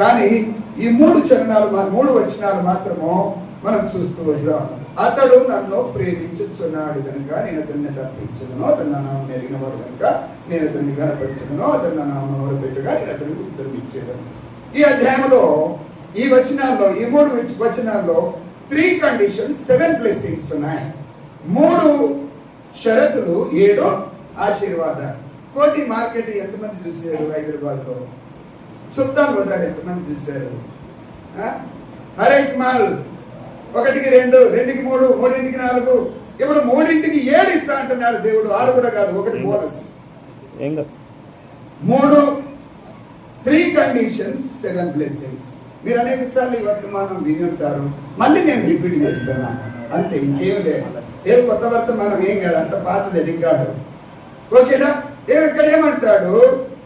కానీ ఈ 3 వచనాలు మాత్రము మనం చూస్తూ వస్తాం. అతడు నన్ను ప్రేమించుచున్నాడు కనుక నేను అతన్ని తప్పించదును, అతను నా నామం ఎరిగినవాడు కనుక నేను అతన్ని కనపరచదును, అతను నా నామం మొదలుపెట్టుగా నేను అతనికి ఉత్తరం ఇచ్చేదను. ఈ అధ్యాయంలో ఈ వచనాల్లో ఈ 3 వచనాల్లో 3 కండిషన్స్ 7 బ్లెస్సింగ్స్ ఉన్నాయి. 3 షరతులు 7 ఆశీర్వాదాలు. కోటి మార్కెట్ ఎంతమంది చూశారు? హైదరాబాద్లో సుల్తాన్ బజార్ ఎంతమంది చూశారు? హరేక్ మాల్ 1కి 2, 2కి 3, 3కి 4, ఇప్పుడు 3కి 7 ఇస్తా అంటున్నాడు దేవుడు. 6 కూడా కాదు, 1 బోనస్. 3 conditions 7 blessings. మీరు అనేక సార్లు ఈ వర్తమానం విని ఉంటారు, మళ్ళీ నేను రిపీట్ చేస్తాను అంతే, ఇంకేం లేదు. ఏదో కొత్త వర్తమానం ఏం కాదు, అంత పాతది రికార్డు. ఓకేనా? ఇక్కడ ఏమంటాడు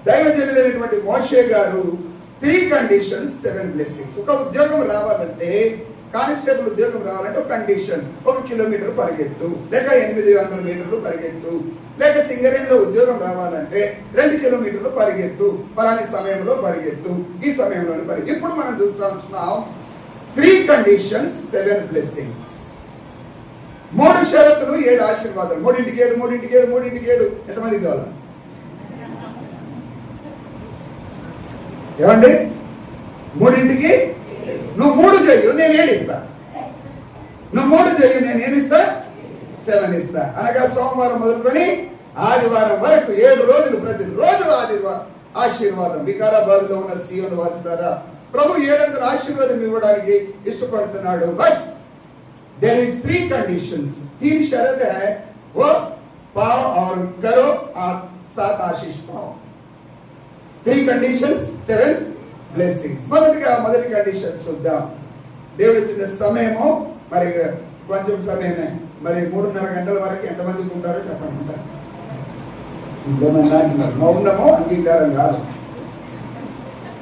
దైవజనుడైనటువంటి మోషే గారు 3 కండిషన్స్ 7 బ్లెస్సింగ్స్. ఒక ఉద్యోగం రావాలంటే, కానిస్టేబుల్ ఉద్యోగం రావాలంటే ఒక కండిషన్, 1 కిలోమీటర్ పరిగెత్తు, లేక 800 మీటర్లు పరిగెత్తు. లేక సింగరేణిలో ఉద్యోగం రావాలంటే 2 కిలోమీటర్లు పరిగెత్తు, పలాని సమయంలో పరిగెత్తు, ఈ సమయంలో పరిగెత్తు. ఇప్పుడు మనం చూస్తున్నాం 3 కండిషన్స్ 7 బ్లెస్సింగ్స్. 3 షరతులు 7 ఆశీర్వాదాలు. 3కి 7, 3కి 7, 3కి 7. ఎంతమంది కావాలి? ఏమండి? 3కి నువ్వు 3 చెయ్యు, నేను 7 ఇస్తా. నువ్వు 3 చెయ్యు, నేను ఏమిస్తా? 7 ఇస్తా. అనగా సోమవారం మొదలుకొని ఆదివారం వరకు 7 రోజులు, ప్రతిరోజు ఆశీర్వాదం. వికారాబాద్ లో ఉన్న సియోను వాసులారా, ప్రభు 700 ఆశీర్వాదం ఇవ్వడానికి ఇష్టపడుతున్నాడు. But there is 3 conditions. 3 शर्त है, वो पाओ और करो और 7 आशीष पाओ. 3 कंडीशंस 7 బ్లెస్సింగ్స్. మొదటి కండిషన్ చూద్దాం. దేవుడు ఇచ్చిన సమయము మరి కొంచెం సమయమే, మరి 3.5 గంటల వరకు ఎంతమందికి ఉంటారో చెప్పండి. మౌనము అంగీకారం కాదు.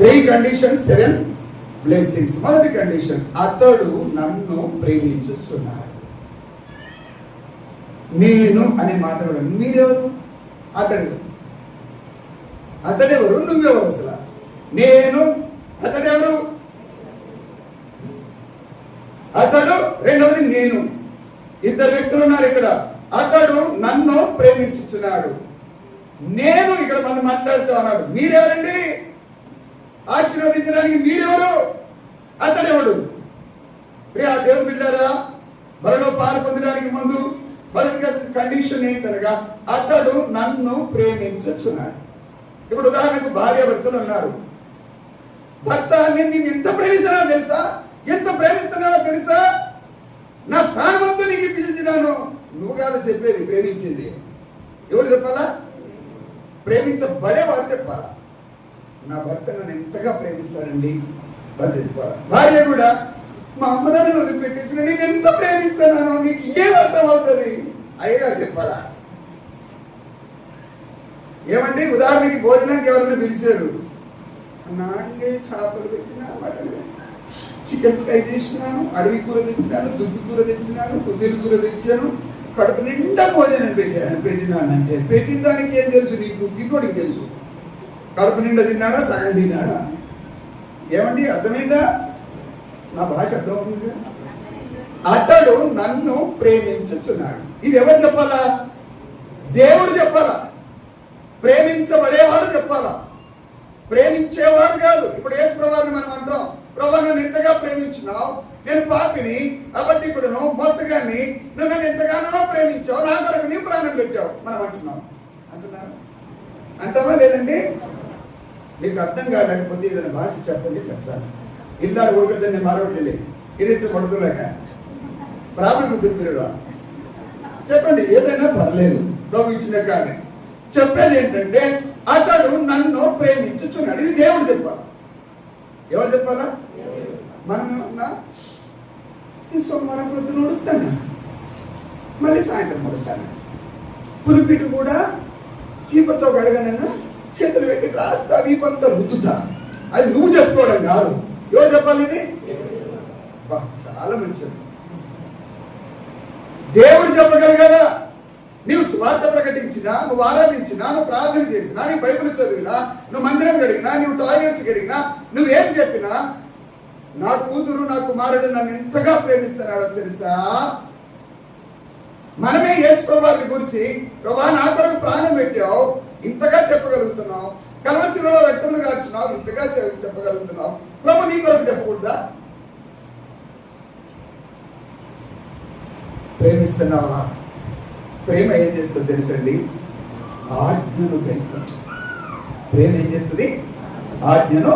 3 కండిషన్స్ 7 బ్లెస్సింగ్స్. మొదటి కండిషన్, అతడు నన్ను ప్రేమించుచున్నాడు. నేను అనే మాట కూడా, మీరెవరు? అతడెవరు? నువ్వెవరు? అసలు నేను, అతడెవరు? అతడు, రెండవది నేను. 2 వ్యక్తులు ఉన్నారు ఇక్కడ. అతడు నన్ను ప్రేమించుచున్నాడు. నేను ఇక్కడ మనం మాట్లాడుతూ ఉన్నాడు. మీరెవరండి? ఆశీర్వదించడానికి మీరెవరు? అతడెవడు? ప్రియా దేవుని బిడ్డలారా, మరలో పాలు పొందడానికి ముందు మొదటి కండిషన్ ఏంటనగా అతడు నన్ను ప్రేమించుచున్నాడు. ఇప్పుడు ఉదాహరణకు భార్య భర్తలు ఉన్నారు. భర్త, నేను నిన్ను ఎంత ప్రేమిస్తున్నానో తెలుసా? ఎంత ప్రేమిస్తున్నానో తెలుసా? నా ప్రాణమంతా నీకు పిలిచినాను. నువ్వు కాదు చెప్పేది, ప్రేమించేది. ఎవరు చెప్పాలా? ప్రేమించబడేవారు చెప్పాలా? నా భర్త నన్ను ఎంతగా ప్రేమిస్తాడండి భర్త చెప్పాలా. భార్య కూడా, మా అమ్మ నాన్న వదిలిపెట్టేసిన నేను ఎంత ప్రేమిస్తున్నానో నీకు ఏం అర్థం అవుతుంది? అయ్యగారు చెప్పాలా? ఏమంటే ఉదాహరణకి భోజనానికి ఎవరైనా పిలిచారు, నాకే చేపలు పెట్టినా, మటన్, చికెన్ ఫ్రై చేసినాను, అడవి కూర తెచ్చినాను, దుబ్బి కూర తెచ్చినాను, కుదిరి కూర తెచ్చాను, కడుపు నిండా భోజనం పెట్టినానంటే పెట్టిన దానికి ఏం తెలుసు? నీకు తిన్నోడికి తెలుసు. కడుపు నిండా తిన్నాడా, సగం తిన్నాడా? ఏమండి, అర్థమైందా? నా భాష అర్థమవుతుంది. అతడు నన్ను ప్రేమించుచున్నాడు. ఇది ఎవరు చెప్పాలా? దేవుడు చెప్పాలా? ప్రేమించబడేవాడు చెప్పాలా? ప్రేమించేవాడు కాదు. ఇప్పుడు యేసు ప్రభువుని మనం అంటాం, ప్రభు నన్ను ఎంతగా ప్రేమించినావు, నేను పాపిని, అబద్ధికుడును, మోసగాన్ని, నువ్వు నన్ను ఎంతగానో ప్రేమించావు, నా కొరకు నీ ప్రాణం పెట్టావు మనం అంటున్నాం. అంటావా లేదండి? మీకు అర్థం కాలేకపోతే ఏదైనా భాష చెప్పండి, చెప్తాను. ఇల్లారు ఉడకద్దని మరొకటి తెలియదు, ఇరిట్టు పడుతులేక ప్రాబ్లం గుర్తుపీరుడా చెప్పండి, ఏదైనా పర్లేదు. ప్రభు ఇచ్చిన కానీ చెప్పేది ఏంటంటే అతడు నన్ను ప్రేమించుచున్నాడు. ఇది దేవుడు చెప్పాలి. ఎవరు చెప్పాలా? మనం ఏమన్నా ఈ సోమవారం పొద్దున నడుస్తాను, మళ్ళీ సాయంత్రం నడుస్తాను, పులిపిట్టు కూడా చీపతో గడగనన్నా చేతులు పెట్టి రాస్తా, వీపంతా రుద్దుతా. అది నువ్వు చెప్పుకోవడం కాదు. ఎవరు చెప్పాలి? ఇది చాలా మంచిది. దేవుడు చెప్పగలిగారా? నీవు స్వార్థ ప్రకటించినా, నువ్వు ఆరాధించినా, నువ్వు ప్రార్థన చేసినా, నీ బైబిల్ చదివినా, నువ్వు మందిరం గడిగినా, నువ్వు టాయిలెట్స్ గడిగినా, నువ్వు ఏం చెప్పినా, నా కూతురు నా కుమారుడు నన్ను ఎంతగా ప్రేమిస్తున్నాడో తెలుసా? మనమే యేసు ప్రభువారి గురించి, ప్రభా నా కొరకు ప్రాణం పెట్టావు, ఇంతగా చెప్పగలుగుతున్నావు. కలవసిలో రక్తములు గార్చున్నావు, ఇంతగా చెప్పగలుగుతున్నావు. ప్రభు నీ కొరకు చెప్పకూడదా? ప్రేమిస్తున్నావా? ప్రేమ ఏం చేస్తుంది తెలుసండి? ఆజ్ఞను గైకుంటుంది. ప్రేమ ఏం చేస్తుంది? ఆజ్ఞను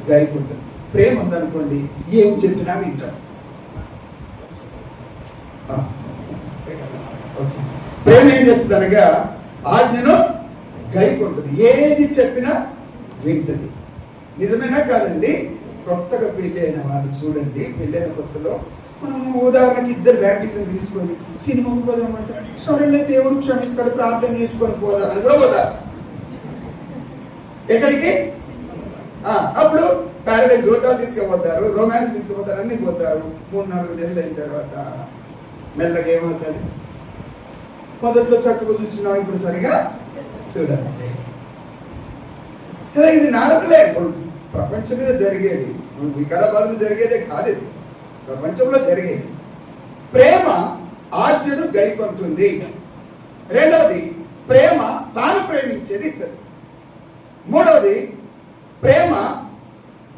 గైకుంటుంది. ప్రేమ ఉందనుకోండి, ఏం చెప్పినా వింటాం. ప్రేమ ఏం చేస్తుంది అనగా ఆజ్ఞను గైకుంటుంది, ఏది చెప్పినా వింటది. నిజమేనా కాదండి? కొత్తగా పెళ్ళి అయిన వాళ్ళు చూడండి, పెళ్ళైన కొత్తలో మనం ఉదాహరణకి ఇద్దరు బ్యాప్టిజం తీసుకొని సినిమాకు పోదామంటే, సరేలే దేవుడు క్షమిస్తాడు, ప్రార్థన చేసుకొని పోదాం అని కూడా పోదా. ఎక్కడికి? అప్పుడు ప్యారడైజ్ హోటల్ తీసుకుపోతారు, రొమాన్స్ తీసుకుపోతారు, అన్ని పోతారు. 3-4 నెలలు అయిన తర్వాత మెల్లగా ఏమవుతుంది? మొదట్లో చక్కగా చూసినాం, ఇప్పుడు సరిగా చూడండి. ఇది నార్మలే, ప్రపంచం మీద జరిగేది, వికారాబాద్లో జరిగేదే కాదు, ఇది ప్రపంచంలో జరిగేది. ప్రేమ ఆజ్ఞను గైకొంటుంది. రెండవది, ప్రేమ తాను ప్రేమించేది ఇస్తుంది. మూడవది, ప్రేమ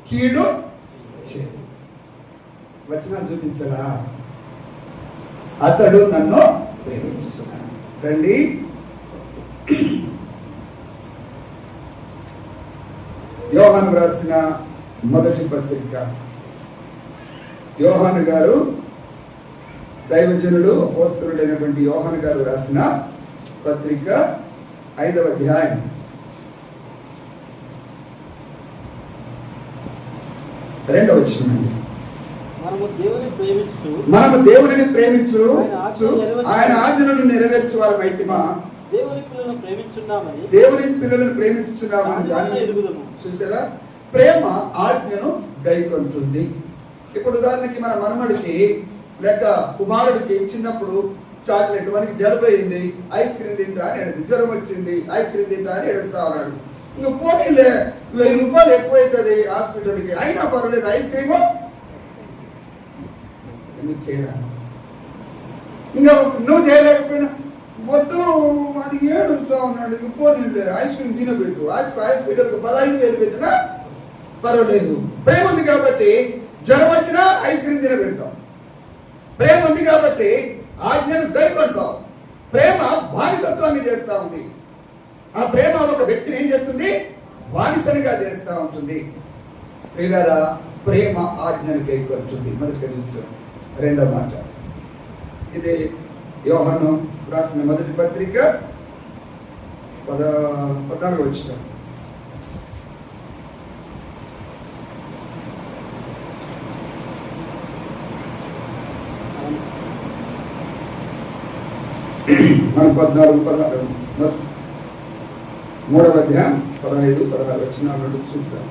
కీడు చేయదు. వచనాలు చూపించలా? అతడు నన్ను ప్రేమించుతున్నాడు. రండి, యోహాను రాసిన మొదటి పత్రిక. యోహాను గారు, దైవజనుడు అపోస్తలుడైనటువంటి యోహాను గారు రాసిన పత్రిక 5వ అధ్యాయం 2వ వచనం. మనము దేవునిని ప్రేమించు, ఆయన ఆజ్ఞలను నెరవేర్చు వారమైతిమా, దేవుని పిల్లలను ప్రేమించుచున్నామని దాన్ని చూసారా? ప్రేమ ఆజ్ఞను గైకొంటుంది. ఇప్పుడు ఉదాహరణకి మన మనమడికి లేక కుమారుడికి చిన్నప్పుడు చాక్లెట్, వానికి జలుబు అయింది, ఐస్ క్రీమ్ తింటా అని ఏడుస్తుంది, జ్వరం వచ్చింది, ఐస్ క్రీమ్ తింటా అని ఏడుస్తా ఉన్నాడు. ఇంకా పోనీలే 1000 రూపాయలు ఎక్కువైతుంది హాస్పిటల్కి, అయినా పర్వాలేదు, ఐస్ క్రీము చేయరా. ఇంకా నువ్వు చేయలేకపోయినా వద్దు, అది ఏడుస్తా ఉన్నాడు, పోనీలే ఐస్ క్రీమ్ తినబెట్టు, హాస్పిటల్కి 15,000 పెట్టినా పర్వాలేదు. ప్రేమ ఉంది కాబట్టి జ్వరం వచ్చినా ఐస్ క్రీమ్ తినబెడతాం. ప్రేమ ఉంది కాబట్టి ఆజ్ఞను గైకొంటాం. ప్రేమ బానిసత్వాన్ని చేస్తూ ఉంది. ఆ ప్రేమ ఒక వ్యక్తిని ఏం చేస్తుంది? బానిసనిగా చేస్తూ ఉంటుంది. ప్రియులారా, ప్రేమ ఆజ్ఞను గైకొంటుంది. మొదటిగా చూస్తాం. రెండవ మాట, ఇది యోహాను రాసిన మొదటి పత్రిక 14వ వచనం. మనం 14, 3వ అధ్యాయం 15-16 వచనాలను చూద్దాం.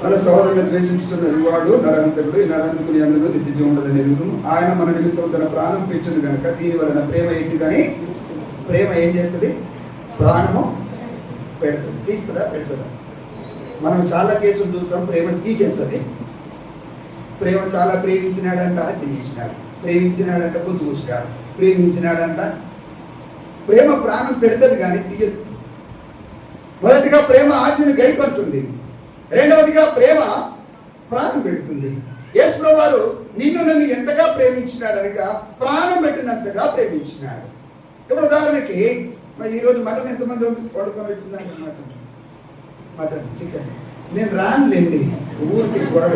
తన సహోదరుని ద్వేషించుతున్న వాడు నరహంతకుడు, ఈ నరహంతకుని అందులో నిత్య జీవం ఉండదని ఎరుగును. ఆయన మన నిమిత్తం తన ప్రాణం పెంచును కనుక దీని వలన ప్రేమ ఏంటిదని. ప్రేమ ఏం చేస్తుంది? ప్రాణము పెడుతుంది. తీస్తుందా? పెడుతుందా? మనం చాలా కేసులు చూస్తాం, ప్రేమ తీసేస్తుంది. ప్రేమ చాలా ప్రేమించినాడంట, తీసినాడు, ప్రేమించినాడంట, కూర్చున్నాడు, ప్రేమించినాడంట. ప్రేమ ప్రాణం పెడుతుంది కానీ తీయదు. మొదటిగా ప్రేమ ఆజ్ఞను గైకొంటుంది. రెండవదిగా ప్రేమ ప్రాణం పెడుతుంది. యేసు ప్రభువు నిన్ను నన్ను ఎంతగా ప్రేమించినాడనగా ప్రాణం పెట్టినంతగా ప్రేమించినాడు. ఇప్పుడు ఉదాహరణకి ఈరోజు మటన్ ఎంతమంది పడుకొని వచ్చిందంటే మటన్ చికెన్ నేను రానులేండి, ఊరికి గొడవ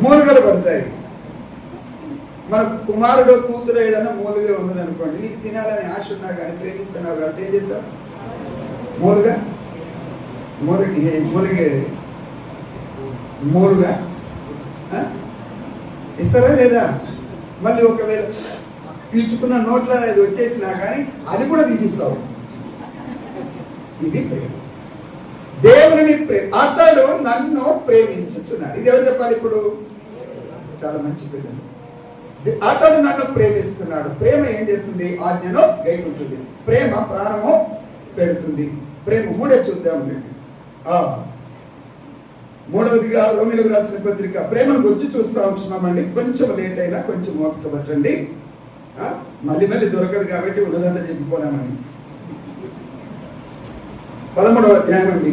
మూలుగలు పడతాయి. మన కుమారుడు కూతురు ఏదైనా మూలుగా ఉన్నది అనుకోండి, నీకు తినాలని ఆశ ఉన్నా కానీ ప్రేమిస్తున్నావు కాబట్టి ఏం చేద్దాం? మూలుగా ఇస్తారా లేదా? మళ్ళీ ఒకవేళ పీల్చుకున్న నోట్ల అది వచ్చేసినా కానీ అది కూడా తీసిస్తావు. ఇది ప్రేమ. దేవుని ప్రేమ. అతడు నన్ను ప్రేమించుచున్నాడు. ఇది ఎవరు చెప్పాలి? ఇప్పుడు చాలా మంచి పిల్లలు అతడు నన్ను ప్రేమిస్తున్నాడు. ప్రేమ ఏం చేస్తుంది? ఆజ్ఞను గైకుంటుంది. ప్రేమ ప్రాణము పెడుతుంది. ప్రేమ మూడే చూద్దాం. మూడవదిగా రోమిలకు రాసిన పత్రిక ప్రేమను గురించి చూస్తూ ఉంటున్నామండి. కొంచెం లేట్ అయినా కొంచెం ఓపిక పట్టండి. మళ్ళీ దొరకదు కాబట్టి ఉన్నదంతా చెప్పిపోదామని. 13వ అధ్యాయం అండి.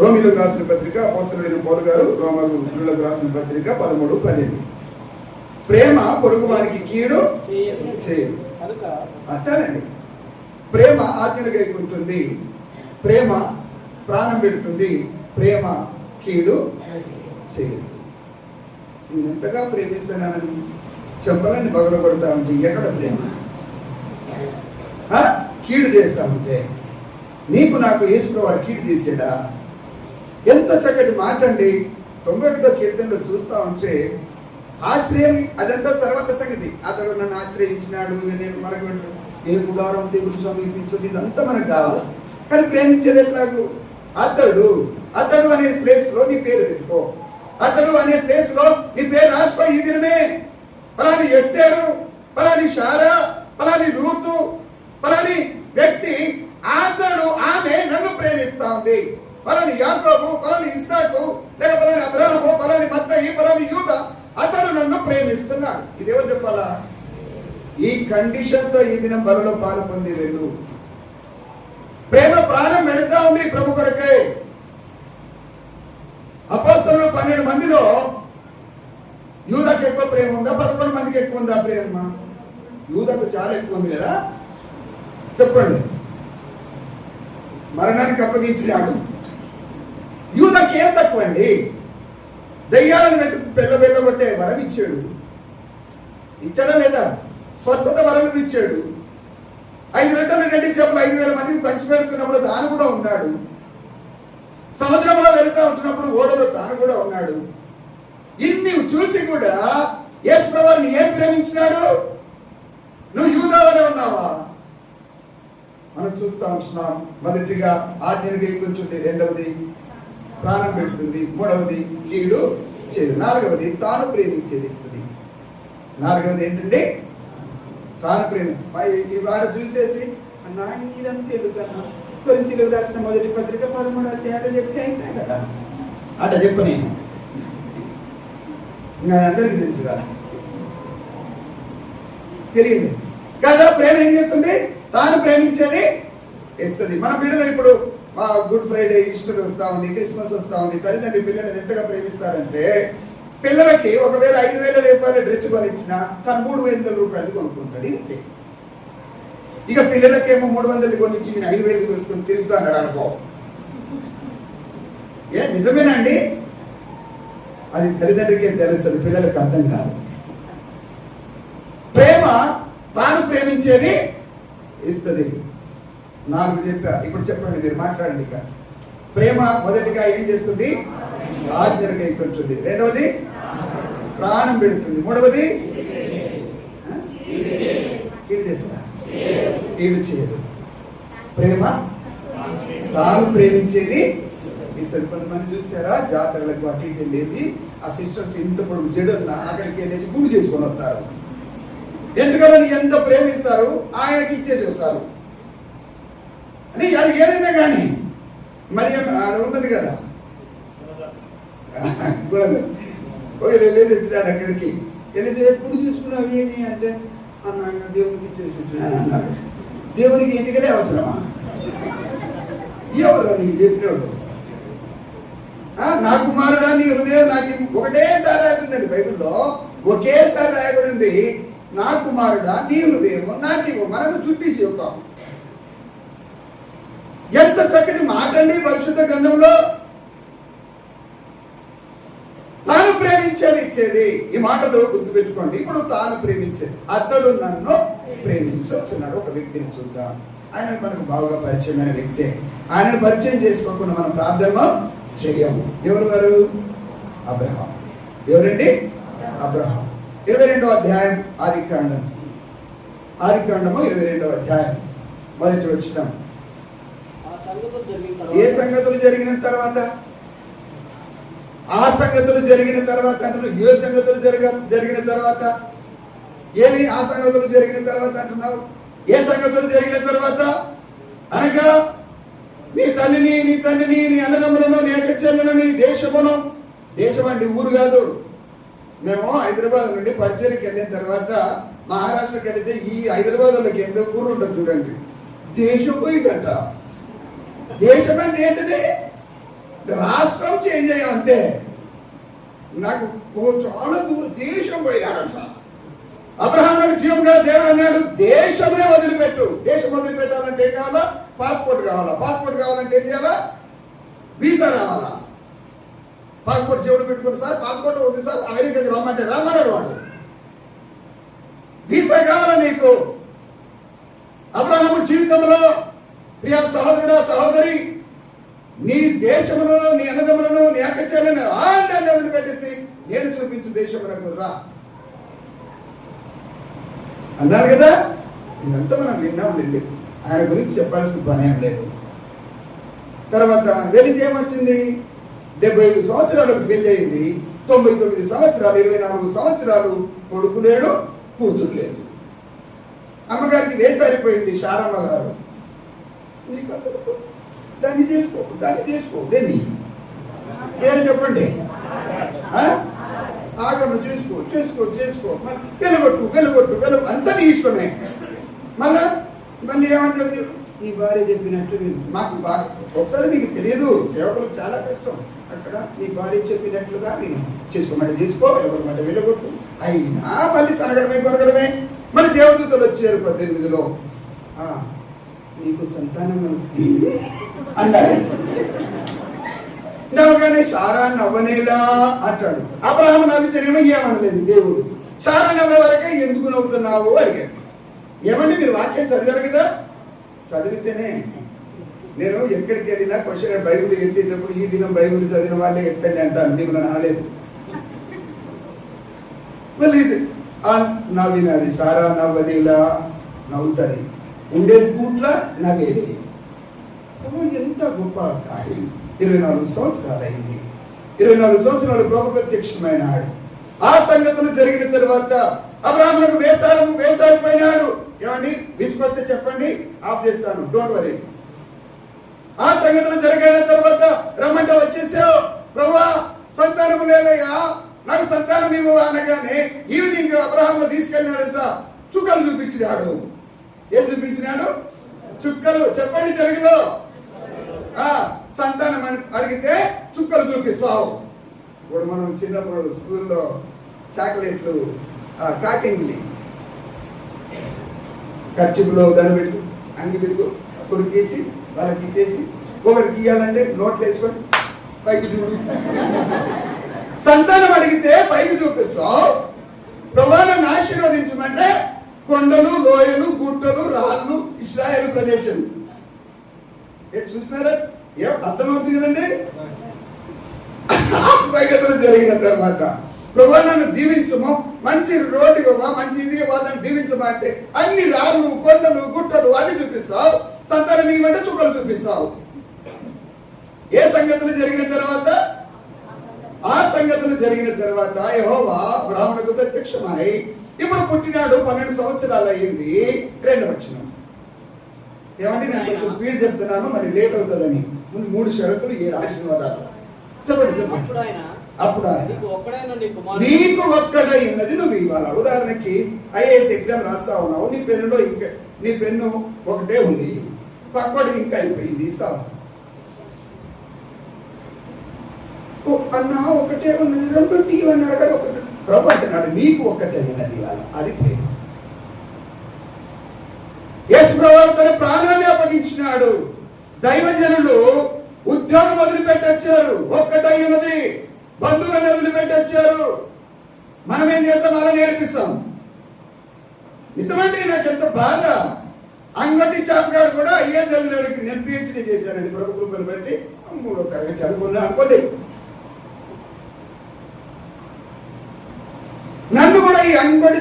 రోమిలకు రాసిన పత్రిక అపోస్తలుడైన పౌలు గారు రోమిలకు రాసిన పత్రిక 13:10. ప్రేమ పొరుగు వారికి కీడు చేయదు. చాలండి. ప్రేమ ఆజ్ఞను గైకుంటుంది. ప్రేమ ప్రాణం పెడుతుంది. ప్రేమ కీడు చేయదు. నేను ఎంతగా ప్రేమిస్తున్నానని చెప్పాలని పగలగొడతా ఉంటే ఎక్కడ ప్రేమ? కీడు చేస్తా ఉంటే నీకు నాకు యేసుప్రభువు వారు కీడు చేసాడా? ఎంత చక్కటి మాట అండి. 91వ కీర్తనలో చూస్తా ఉంటే ఆశ్రయం, అదంతా తర్వాత సంగతి. అతడు నన్ను ఆశ్రయించినాడు, నేను మనకు ఏ గుడారం దేవుడు సమీపించదు, ఇదంతా మనకు కావాలి. కానీ ప్రేమించేది ఎట్లాగూ? అతడు అనే ప్లేస్ లో నీ పేరు పెట్టుకో. అతడు అనే ప్లేస్ లో నీ పేరు రాసుకో. ఈ దినమే పలాని ఎస్తేరు, పలాని షారా, పలాని రూతు, పలాని వ్యక్తి, అతడు ఆమె నన్ను ప్రేమిస్తా ఉంది. పలాని యాకోబు, పలాని ఇస్సాకు, లేక పలాని అబ్రహాము, పలాని మత్తయి, పలాని యూదా, అతడు నన్ను ప్రేమిస్తున్నాడు. ఇదేమో చెప్పాలా? ఈ కండిషన్ తో ఈ దినం బలలో పాలు పొంది వెళ్ళు. ప్రేమ ప్రాణం పెడతా ఉంది ప్రభు కొరకే. అపోస్తలులు 12 మందిలో యూదాకు ఎక్కువ ప్రేమ ఉందా? 11 మందికి ఎక్కువ ఉందా ప్రేమ? యూదాకు చాలా ఎక్కువ ఉంది కదా. చెప్పండి. మరణానికి అప్పగించినాడు. యూదాకి ఏం తక్కువ అండి? దయ్యాలను పెట్టి పెళ్ళ కొట్టే వరం ఇచ్చాడు. ఇచ్చాడా లేదా? స్వస్థత వరం ఇచ్చాడు. 5 రొట్టెలు 2 చేపలు 5,000 మందికి పంచిపెడుతున్నప్పుడు తాను కూడా ఉన్నాడు. సముద్రంలో వెళ్తా ఉంటున్నప్పుడు ఓడలో తాను కూడా ఉన్నాడు. ఇన్ని చూసి కూడా యేసుప్రభువుని ఏం ప్రేమించినాడు? నువ్వు యూదావనే ఉన్నావా? మనం చూస్తా ఉంటున్నాం. మొదటిగా ఆజ్ఞను గైకొంటుంది. రెండవది ప్రాణం పెడుతుంది. మూడవది కీడు చేయదు. నాలుగవది తాను ప్రేమించేది ఇస్తుంది. నాలుగవది ఏంటండి? తాను ప్రేమ. ఈ వాడ చూసేసి అన్నా ఇదంతా ఎందుకన్నా? కొరింథీయులకు రాసిన మొదటి పత్రిక 13వ అధ్యాయం చెప్తే అయిపోయాయి కదా. అట చెప్ప నేను అందరికీ తెలుసు కదా. తెలియదు కదా. ప్రేమ ఏం చేస్తుంది? తాను ప్రేమించేది ఇస్తుంది. మన బిడ్డలు ఇప్పుడు గుడ్ ఫ్రైడే, ఈస్టర్ వస్తా ఉంది, క్రిస్మస్ వస్తా ఉంది. తల్లిదండ్రి పిల్లలను ఎంతగా ప్రేమిస్తారంటే పిల్లలకి ఒకవేళ 5,000 రూపాయల డ్రెస్ కొనిచ్చినా తను 3,000 రూపాయలు కొనుక్కుంటాడు. ఇది ఇక పిల్లలకేమో 300 కొనిచ్చి నేను 5,000 కొనుక్కొని తిరుగుతా అన్నాడు అనుకో. నిజమేనా అండి? అది తల్లిదండ్రికే తెలుస్తుంది, పిల్లలకు అర్థం కాదు. ప్రేమ తాను ప్రేమించేది ఇస్తుంది. 4 చెప్పా. ఇప్పుడు చెప్పండి, మీరు మాట్లాడండి. ఇక ప్రేమ మొదటిగా ఏం చేస్తుంది? ఆజ్ఞను గైకొంటుంది. రెండవది ప్రాణం పెడుతుంది. మూడవది కీడు చేస్తుందా? కీడు చేయదు. ప్రేమ తాను ప్రేమించేది ఇస్తుంది. కొంతమంది చూసారా జాతరలకు అటు ఇటు వెళ్ళేది, ఆ సిస్టర్స్ ఇంత పొడుగు జడున్నా అక్కడికి వెళ్ళేసి గుండు చేసుకొని వస్తారు. ఎందుకని ఎంత ప్రేమిస్తారు ఆయనకి ఇచ్చేసి వస్తారు అని. అది ఏదైనా కానీ మరి ఆడ ఉన్నది కదా వెళ్ళేసి వచ్చినాడు. అక్కడికి వెళ్ళేసి ఎప్పుడు చూసుకున్నావు ఏమి అంటే అన్న దేవునికి ఇచ్చేసి వచ్చినాను అన్నాడు. దేవునికి ఎన్నికలే అవసరమా? ఎవరు నీకు చెప్పినాడు? నా కుమారుడా నీ హృదయం నాకు ఒకటేసారి రాసిందండి బైబిల్లో. ఒకేసారి రాయబడింది, నా కుమారుడా నీ హృదయం నాకు మనము చూపించి చెప్తాం. ఎంత చక్కటి మాట అండి పరిశుద్ధ గ్రంథంలో. తాను ప్రేమించేది ఇచ్చేది. ఈ మాటలు గుర్తుపెట్టుకోండి. ఇప్పుడు తాను ప్రేమించేది. అతడు నన్ను ప్రేమించొచ్చున్నాడు. ఒక వ్యక్తిని చూద్దాం. ఆయన మనకు బాగా పరిచయమైన వ్యక్తే. ఆయనను పరిచయం చేసుకోకుండా మనం ప్రార్థన చేయము. ఎవరు వారు? అబ్రహాం. ఎవరండి? అబ్రహాం. 22వ అధ్యాయం ఆదికాండము 22వ అధ్యాయం మొదటి వచనం. ఏ సంగతులు జరిగిన తర్వాత ఆ సంగతులు జరిగిన తర్వాత అంటున్నావు, ఏ సంగతులు జరిగిన తర్వాత? ఏమి ఆ సంగతులు జరిగిన తర్వాత అంటున్నావు? ఏ సంగతులు జరిగిన తర్వాత అనగా నీ తల్లిని, నీ అన్నదమ్ములను, నీ అక్క చెల్లెలను, నీ దేశమును, దేశం అంటే ఊరు కాదు. మేము హైదరాబాద్ నుండి పరిచయకి వెళ్ళిన తర్వాత మహారాష్ట్రకి వెళితే ఈ హైదరాబాద్లోకి ఎంత ఊరు ఉంటుంది చూడండి, దేశం పోయిందట. దేశం అంటే ఏంటిది? రాష్ట్రం చేంజ్ అయ్యాం అంతే. నాకు చాలా దూరం దేశం పోయినాడంట. అబ్రహాముకు జీవంగా దేవుడు అన్నాడు, దేశమే వదిలిపెట్టు. దేశం వదిలిపెట్టాలంటే ఏం కావాలా? పాస్పోర్ట్ కావాలా. పాస్పోర్ట్ కావాలంటే ఏం చేయాలా? వీసా రావాలా. పాస్పోర్ట్ జేబులు పెట్టుకుని, సార్ పాస్పోర్ట్ ఉంది సార్, అమెరికాకి రమ్మంటే రమ్మన్నాడు వాడు. వీసా కావాలా నీకు? అబ్రహాము జీవితంలో ప్రియ సహోదరుడా, సహోదరి, నీ దేశమును, నీ అన్నదమ్ములను, నీ అక్క చెల్లెలను అందరిని వదిలిపెట్టేసి నేను చూపించు దేశమునకు రా అన్నాడు కదా. ఇదంతా మనం విన్నాం వెళ్ళి, ఆయన గురించి చెప్పాల్సిన పని ఏం లేదు. తర్వాత వెళితే ఏమొచ్చింది? 75 సంవత్సరాలకు పెళ్లి అయింది. 99 సంవత్సరాలు, 24 సంవత్సరాలు కొడుకు లేడు, కూతురు లేదు. అమ్మగారికి వేసారిపోయింది. శారమ్మ గారు, నీకు అసలు దాన్ని చేసుకో దేన్ని పేరు చెప్పండి, ఆగము చేసుకో వెలుగొట్టు అంతా నీ ఇష్టమే. మళ్ళీ ఏమంటాడు? నీ భార్య చెప్పినట్లు మాకు వస్తుంది, నీకు తెలియదు. సేవకులకు చాలా కష్టం. అక్కడ నీ భార్య చెప్పినట్లుగా నేను చేసుకోమంటే చేసుకో, వెలుగొట్టమంటే వెలుగొట్టు. అయినా మళ్ళీ కొరగడమే. మళ్ళీ దేవదూతలు వచ్చారు 18లో, నీకు సంతానం అన్నాడు. నవ్వగానే సారా నవ్వనేలా అంటాడు. అబ్రహాము నవ్వితేనేమో ఏమనలేదు దేవుడు. సారా నవ్వే వరకే ఎందుకు నవ్వుతున్నావు అడిగాడు. ఏమండి మీరు వాక్యం చదివారు కదా, చదివితేనే నేను ఎక్కడికి వెళ్ళినా క్వశ్చన్ బైబిల్ ఎత్తేటప్పుడు ఈ దినం బైబిల్ చదివిన వాళ్ళే ఎత్తండి అంటాను, మిమ్మల్ని అనలేదు. మళ్ళీ ఇది నవ్వినది, సారా నవ్వనిలా నవ్వుతుంది, ఉండేది కూట్ల నవ్వేది. ఎంత గొప్ప కార్యం. 24 సంవత్సరాలు అయింది. 24 సంవత్సరాలు ప్రభు ప్రత్యక్షమైనాడు. ఆ సంగతులు జరిగిన తర్వాత అబ్రహామునకు వేసారిపోయినాడు. ఏమండి విసుకొస్తే చెప్పండి, ఆఫ్ చేస్తాను, డోంట్ వరీ. ఆ సంగతులు జరిగిన తర్వాత రమ్మంటే వచ్చేసావు. ప్రభువా సంతానం లేదయ్యా, నాకు సంతానం ఇవ్వవా అనగానే ఈవినింగ్ అబ్రహామును తీసుకెళ్ళినాడంట. చుక్కలు చూపించినాడు. ఏం చూపించినాడు? చుక్కలు. చెప్పండి తెలుగులో. సంతానం అని అడిగితే చుక్కలు చూపిస్తావు. ఇప్పుడు మనం చిన్నప్పుడు స్కూల్లో చాక్లెట్లు, కాకింగ్లీ, ఖర్చులో దాన్ని పెట్టు, అంగి పెట్టు, కొరికేసి వాళ్ళకి ఇచ్చేసి ఒకరికి ఇవ్వాలంటే నోట్లు వేసుకొని పైకి చూడు. సంతానం అడిగితే పైకి చూపిస్తావు. ప్రభువును ఆశీర్వదించమంటే కొండలు, లోయలు, గుట్టలు, రాళ్ళు, ఇశ్రాయేలు ప్రదేశం. చూసినారా? ఏం అర్థమవుతుంది కదండి. సంగతులు జరిగిన తర్వాత ప్రభువా నన్ను దీవించము, మంచి రోడ్డు ఇవ్వవా, మంచి ఇది ఇవ్వాలని దీవించమంటే అన్ని రాళ్ళు, కొండలు, గుట్టలు అన్ని చూపిస్తావు. సంతానం ఇవ్వమంటే చుక్కలు చూపిస్తావు. ఏ సంగతులు జరిగిన తర్వాత? ఆ సంగతులు జరిగిన తర్వాత యెహోవా అబ్రహామునకు ప్రత్యక్షమై ఇప్పుడు పుట్టినాడు, 12 సంవత్సరాలు అయ్యింది. 2వ వచనం. ఏమంటే నేను కొంచెం స్పీడ్ చెప్తున్నాను, మరి లేట్ అవుతుందని. 3 షరతులు 7 ఆశీర్వాదాలు. చెప్పండి. అప్పుడు నీకు ఒక్కడై ఉన్నది నువ్వు ఇవ్వాలి. ఉదాహరణకి ఐఏఎస్ ఎగ్జామ్ రాస్తా ఉన్నావు, నీ పెన్నులో ఇంకా నీ పెన్ను ఒకటే ఉంది, పక్కడు ఇంకా అయిపోయింది, ఇస్తావా? అన్నా ఒకటే ఉన్నది, 2 టీవీ అన్నారు కదా, ఒకటి ప్రభు అంటున్నాడు నీకు ఒక్కటే ఉన్నది ఇవాళ, అది ప్రేమ. యేసు ప్రభువు తన ప్రాణాన్ని అప్పగించినాడు. దైవజనులు ఉద్యోగం వదిలిపెట్టొచ్చారు, ఒక్కటై ఉన్నది, బంధువులను వదిలిపెట్టొచ్చారు. మనం ఏం చేస్తాం? అలా నేర్పిస్తాం. నిజమండి, నాకు ఎంత బాధ. అంగటి చాపగాడు కూడా అయ్యే చదివినాడికి నేను పిహెచ్డీ చేశానండి, ప్రభు కృపను బట్టి 3వ తరగతి చదువుకున్నా అనుకోండి. నన్ను కూడా ఈ అంగడి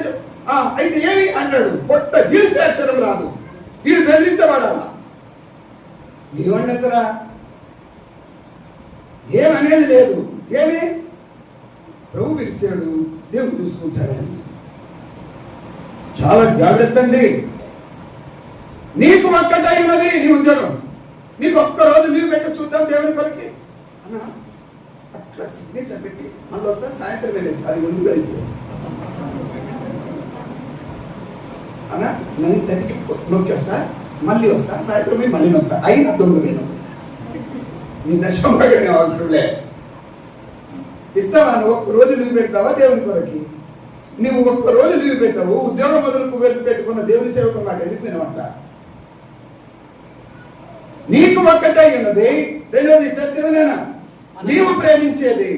అయితే ఏమి అంటాడు, పొట్ట జీర్ణ అక్షరం రాదు, వీడు బెదిరిస్తే వాడాలా? ఏమండి అసలు ఏమనేది లేదు. ఏమి ప్రభు పిలిచాడు, దేవుడు చూసుకుంటాడని. చాలా జాగ్రత్త అండి. నీకు ఒక్కటై ఉన్నది నీ ఉద్యోగం. నీకు ఒక్కరోజు లీవ్ పెట్టి చూద్దాం దేవుని కొరకి అన్న, అట్లా సిగ్నేచర్ పెట్టి మళ్ళీ వస్తా, సాయంత్రం వెళ్ళేసి అది ముందుగా అయిపోయి అన్న 9:30కి నొక్కి వస్తా, మళ్ళీ వస్తా, సాయంత్రం పోయి మళ్ళీ నొక్తా, అయినా దొంగ వేను. నీ దశమని అవసరం లే. ఇస్తావా? నువ్వు ఒక్కరోజు లీవ్ పెడతావా దేవుని కొరకి? నువ్వు ఒక్కరోజు లీవ్ పెట్టావు, ఉద్యోగం మొదలుకు పెట్టుకున్న దేవుని సేవకు మాట ఎందుకు వినమంట? నీకు ఒక్కటై ఉన్నది. రెండోది చర్చనేనా, నీవు ప్రేమించేది.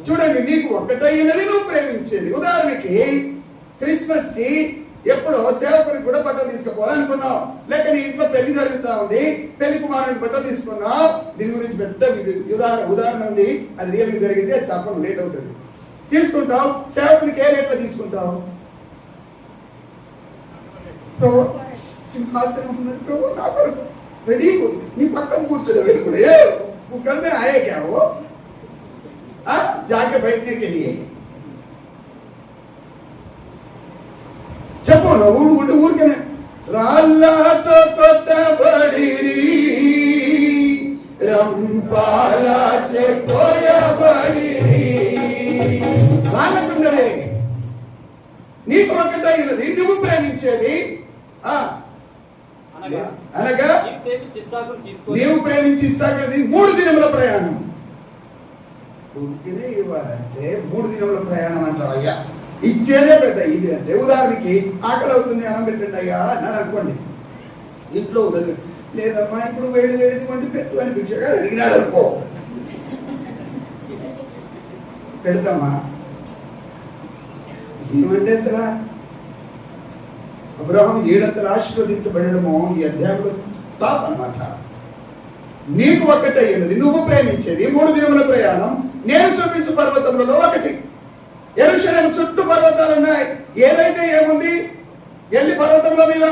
చూడండి, నీకు ఒక్కటై ఉన్నది, నువ్వు ప్రేమించేది. ఉదాహరణకి క్రిస్మస్ కి ఎప్పుడో సేవకునికి కూడా బట్టలు తీసుకుపోవాలనుకున్నావు, లేక నీ ఇంట్లో పెళ్లి జరుగుతా ఉంది, పెళ్లి కుమారునికి బట్టలు తీసుకున్నావు. దీని గురించి పెద్ద ఉదాహరణ ఉంది, అది రియల్గా జరిగింది, అది చెప్పడం లేట్ అవుతుంది. తీసుకుంటావు, సేవకునికి ఏ రేట్లో తీసుకుంటావు? ప్రభు సింహాసనం ఉన్నది ప్రభు, నా కొరకు రెడీగా ఉంది, నీ పక్కన కూర్చోలే వెళ్ళి ఏ कुकर में आए क्या वो? जाके बैठने के लिए చెప్పు నువ్వు ఊరికనే రాళ్ళతో కొట్టబడిరి రంపాల చెకోయబడిరి. రాళ్ళకుండలే. నీకు ఒక్కటై ఉన్నది, నువ్వు ప్రేమించేది అనగా నీవు ప్రేమించి ఇస్సాకుని 3 దినముల ప్రయాణం. ఊరికినే ఇవ్వాలంటే 3 దినముల ప్రయాణం అంటావు అయ్యా, ఇచ్చేదే పెద్ద ఇది అంటే. ఉదాహరణకి ఆకలి అవుతుంది, అన్నం పెట్టండి అయ్యా అన్నారు అనుకోండి, ఇంట్లో ఉండదు, లేదమ్మా ఇప్పుడు వేడి వేడిది వండి పెట్టు అని భిక్షగా అడిగినాడు అనుకో, పెడతామా? ఏమంటే అసలు అబ్రహాం 7 ఆశీర్వదించబడము ఈ అధ్యాయంలో టాప్ అన్నమాట. నీకు ఒక్కటై ఉన్నది, నువ్వు ప్రేమించేది 3 దినముల ప్రయాణం. నేను చూపించు పర్వతములలో ఒకటి. యెరూషలేము చుట్టూ పర్వతాలు ఉన్నాయి. ఏదైతే ఏముంది, ఎల్లి పర్వతంలో మీద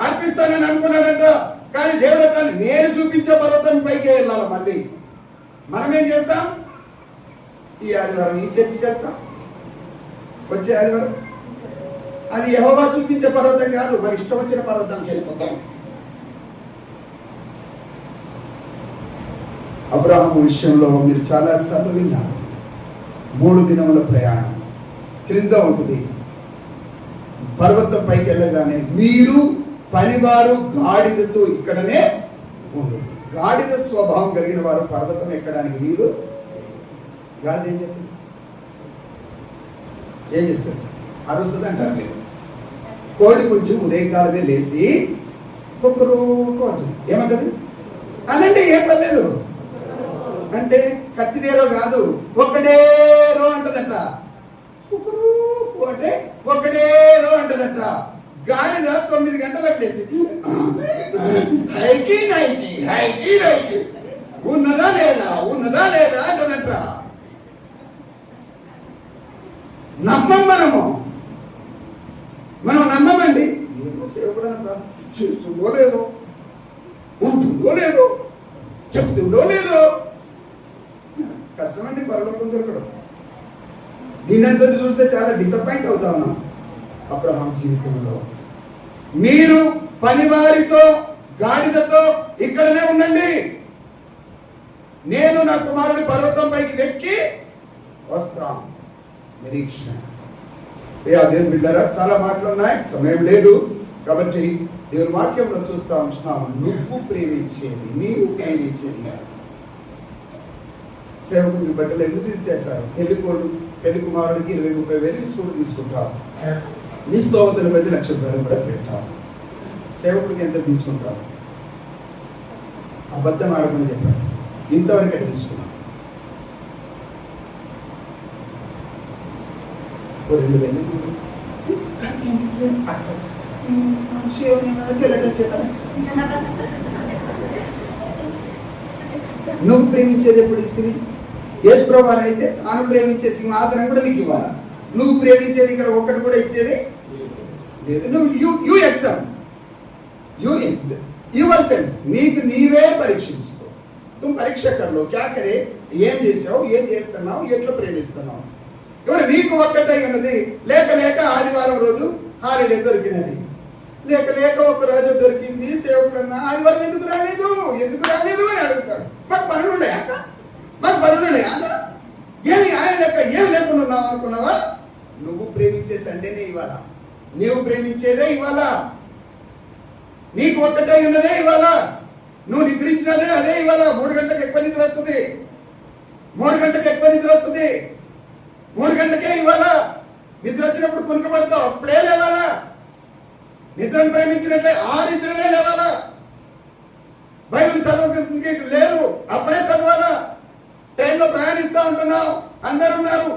అర్పిస్తానని అనుకున్నాడంట. కానీ దేవుడు కానీ నేను చూపించే పర్వతం పైకి వెళ్ళాలి. మళ్ళీ మనం ఏం చేస్తాం? ఈ ఆదివారం ఈ చర్చికి వెళ్తాం, వచ్చే ఆదివారం అది యెహోవా చూపించే పర్వతం కాదు, మరి ఇష్టం వచ్చిన పర్వతంకి వెళ్ళిపోతాం. అబ్రహాము విషయంలో మీరు చాలా సార్లు విన్నారు. 3 దినముల ప్రయాణం క్రింద ఉంటుంది. పర్వతం పైకి వెళ్ళగానే మీరు పనివారు గాడిదతో ఇక్కడనే ఉండదు. గాడిద స్వభావం కలిగిన వారు పర్వతం ఎక్కడానికి వీలు. గాడిద ఏం చేస్తుంది? ఏం చేస్తారు? అరుస్తుంది అంటారు మీరు. కోడి పుంజు ఉదయకాలమే లేచి ఒక్కరూ అంటుంది. ఏమంటది? అనండి, ఏం పర్లేదు అంటే కత్తిదేరో కాదు, ఒక్కడేరో అంటదట. అంటే ఒక్కడేరో అంటదట. గాడిద 9 గంటలకు లేచి హైకి నైకి హైకి నైకి ఉన్నదా లేదా ఉన్నదా లేదా అంటదట. నమ్మం మనం నమ్మమండి. ఏమో సేవకుడు చేస్తుందో లేదో, ఉంటుందో లేదో, చెప్తుందో లేదో. కష్టమండి పరలోకం దొరకడం. దీనంతా చూస్తే చాలా డిసప్పాయింట్ అవుతా ఉన్నాం. అబ్రహాం జీవితంలో మీరు పనివారితో గాడిదతో ఇక్కడనే ఉండండి, నేను నా కుమారుడి పర్వతం పైకి వెక్కి వస్తాం. నిరీక్షణ. దేవుని బిడ్డరా, చాలా మాటలు ఉన్నాయి, సమయం లేదు కాబట్టి దేవుని వాక్యంలో చూస్తా ఉంటున్నాం. నువ్వు ప్రేమించేది, నీవు ప్రేమించేది. సేవకుడికి బట్టలు ఎందుకు తీసేశారు? పెళ్లి కుమారుడికి 20-30 వేలు ఇస్తూ తీసుకుంటావు. నీ స్తోమతను బట్టి 1,00,000 రూపాయలు కూడా పెడతావు. సేవకుడికి ఎంత తీసుకుంటావు? అబద్ధం ఆడమని చెప్పాడు. ఇంతవరకు ఎట్లా తీసుకున్నావు? 2,000 నువ్వు ప్రేమించేది ఎప్పుడు ఇస్తుంది? యేసు ప్రభువారు అయితే తాను ప్రేమించే సింహాసనం కూడా నీకు ఇవ్వాలా? నువ్వు ప్రేమించేది ఇక్కడ ఒక్కటి కూడా ఇచ్చేది లేదు. నువ్వు యూ ఎగ్జామ్ యువర్ సెల్ఫ్. నీకు నీవే పరీక్షించుకో. तुम परीक्षा कर लो, क्या करे ఏం చేసావు, ఏం చేస్తున్నావు, ఎట్లా ప్రేమిస్తున్నావు. ఇప్పుడు నీకు ఒక్కటై ఉన్నది, లేక లేక ఆదివారం రోజు హాలిడే దొరికినది, లేక లేక ఒక రోజు దొరికింది. సేవకుడన్నా ఆదివారం ఎందుకు రాలేదు అని అడుగుతాడు. మాకు పనులు ఉన్నాయా అక్క, మాకు పనులు ఉన్నాయా అన్న, ఏమి ఆయన లెక్క ఏమి లేకుండా ఉన్నావు అనుకున్నావా? నువ్వు ప్రేమించే సండేనే ఇవాళ, నీవు ప్రేమించేదే ఇవాళ, నీకు ఒక్కటై ఉన్నదే ఇవాళ, నువ్వు నిద్రించినదే అదే ఇవాళ. 3 గంటలకు ఎక్కువ నిద్ర వస్తుంది, 3 గంటలకు ఎక్కువ నిద్ర వస్తుంది, 3 గంటకే ఇవాళ. నిద్ర వచ్చినప్పుడు కొనుక్కబడతావు, అప్పుడే లేవాలా. నిద్రను ప్రేమించినట్లే ఆ నిద్రలే లేవాలా. బైబిల్ చదవడానికి లేదు, అప్పుడే చదవాలా. ట్రైన్లో ప్రయాణిస్తా ఉంటున్నావు, అందరు ఉన్నారు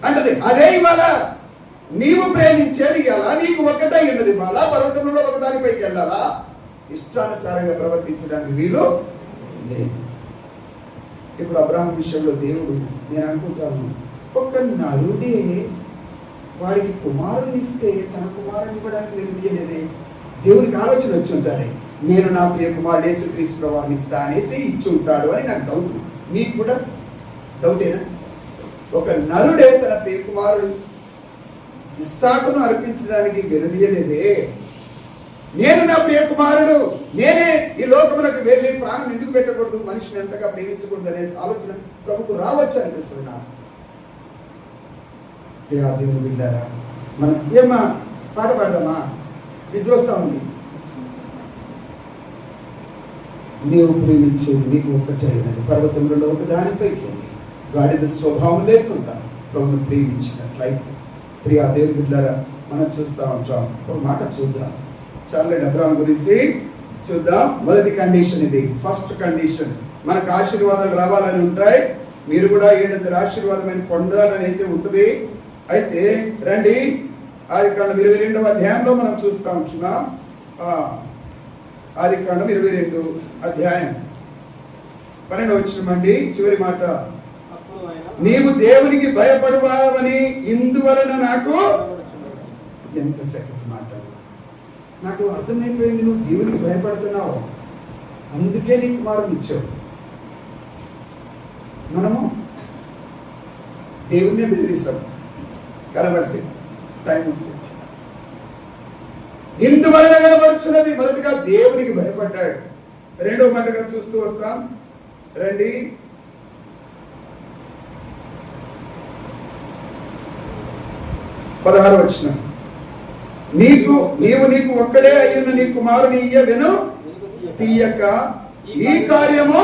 అంటది, అదే ఇవాళ. నీవు ప్రేమించేది ఇవాళ, నీకు ఒక్కటే ఉన్నది ఇవాళ. పర్వతంలో ఒకదానిపైకి వెళ్ళాలా, ఇష్టానుసారంగా ప్రవర్తించడానికి వీలు లేదు. ఇప్పుడు అబ్రహాం విషయంలో దేవుడు, నేను అనుకుంటాను, ఒక నరుడే వాడికి కుమారుని ఇస్తే తన కుమారుని ఇవ్వడానికి వెనుదీయలేదే. దేవునికి ఆలోచన వచ్చి ఉంటాడే, నేను నా ప్రియ కుమారుడు యేసుక్రీస్తు ప్రభువుని ఇస్తా అనేసి ఇచ్చి ఉంటాడు అని నాకు డౌట్. మీకు కూడా డౌటేనా? ఒక నరుడే తన ప్రియ కుమారుడు ఇస్సాకును అర్పించడానికి వెనుదీయలేదే. నేను నా ప్రియ కుమారుడు, నేనే ఈ లోకములకు వెళ్ళి ప్రాణం ఎందుకు పెట్టకూడదు, మనిషిని ఎంతగా ప్రేమించకూడదు అనే ఆలోచన ప్రభుకు రావచ్చు అనిపిస్తుంది నాకు. ప్రియా దేవుని బిడ్డారా, మనం ఏమా పాట పాడదామా? విద్రోస్తా ఉంది. నీవు ప్రేమించేది నీకు ఒక్కటే అయినది, పర్వతంలో ఒక దానిపైకి వెళ్ళి గాడిద స్వభావం లేకుండా ప్రభుని ప్రేమించినట్లయితే. ప్రియా దేవుని బిడ్డారా, మనం చూస్తూ ఉంటాం. ఒక మాట చూద్దాం, చాలా అబ్రహాం గురించి చూద్దాం. మొదటి కండిషన్ ఇది, ఫస్ట్ కండిషన్. మనకు ఆశీర్వాదాలు రావాలని ఉంటాయి, మీరు కూడా 7 ఆశీర్వాదమైన పొందాలని అయితే ఉంటుంది. అయితే రండి, ఆదికాండం 22వ అధ్యాయంలో మనం చూస్తా ఉంటున్నాం. ఆదికాండం 22 అధ్యాయం 12వ వచనమండి, చివరి మాట. నీవు దేవునికి భయపడువావని ఇందువలన నాకు. ఎంత చక్కటి మాట, నాకు అర్థమైపోయింది. నువ్వు దేవునికి భయపడుతున్నావు, అందుకే నీకు కుమారుని ఇచ్చావు. మనము దేవుణ్ణే బెదిరిస్తాం కనబడితే, టైం వస్తే. ఇందువలన కనబడుచున్నది, మొదటిగా దేవునికి భయపడ్డాడు. రెండో మాటగా చూస్తూ వస్తాం, రండి. పదహారు వచనం. నీవు ఒక్కడే అయ్యున్న నీ కుమారుని ఇయ్యవెను తీయక ఈ కార్యము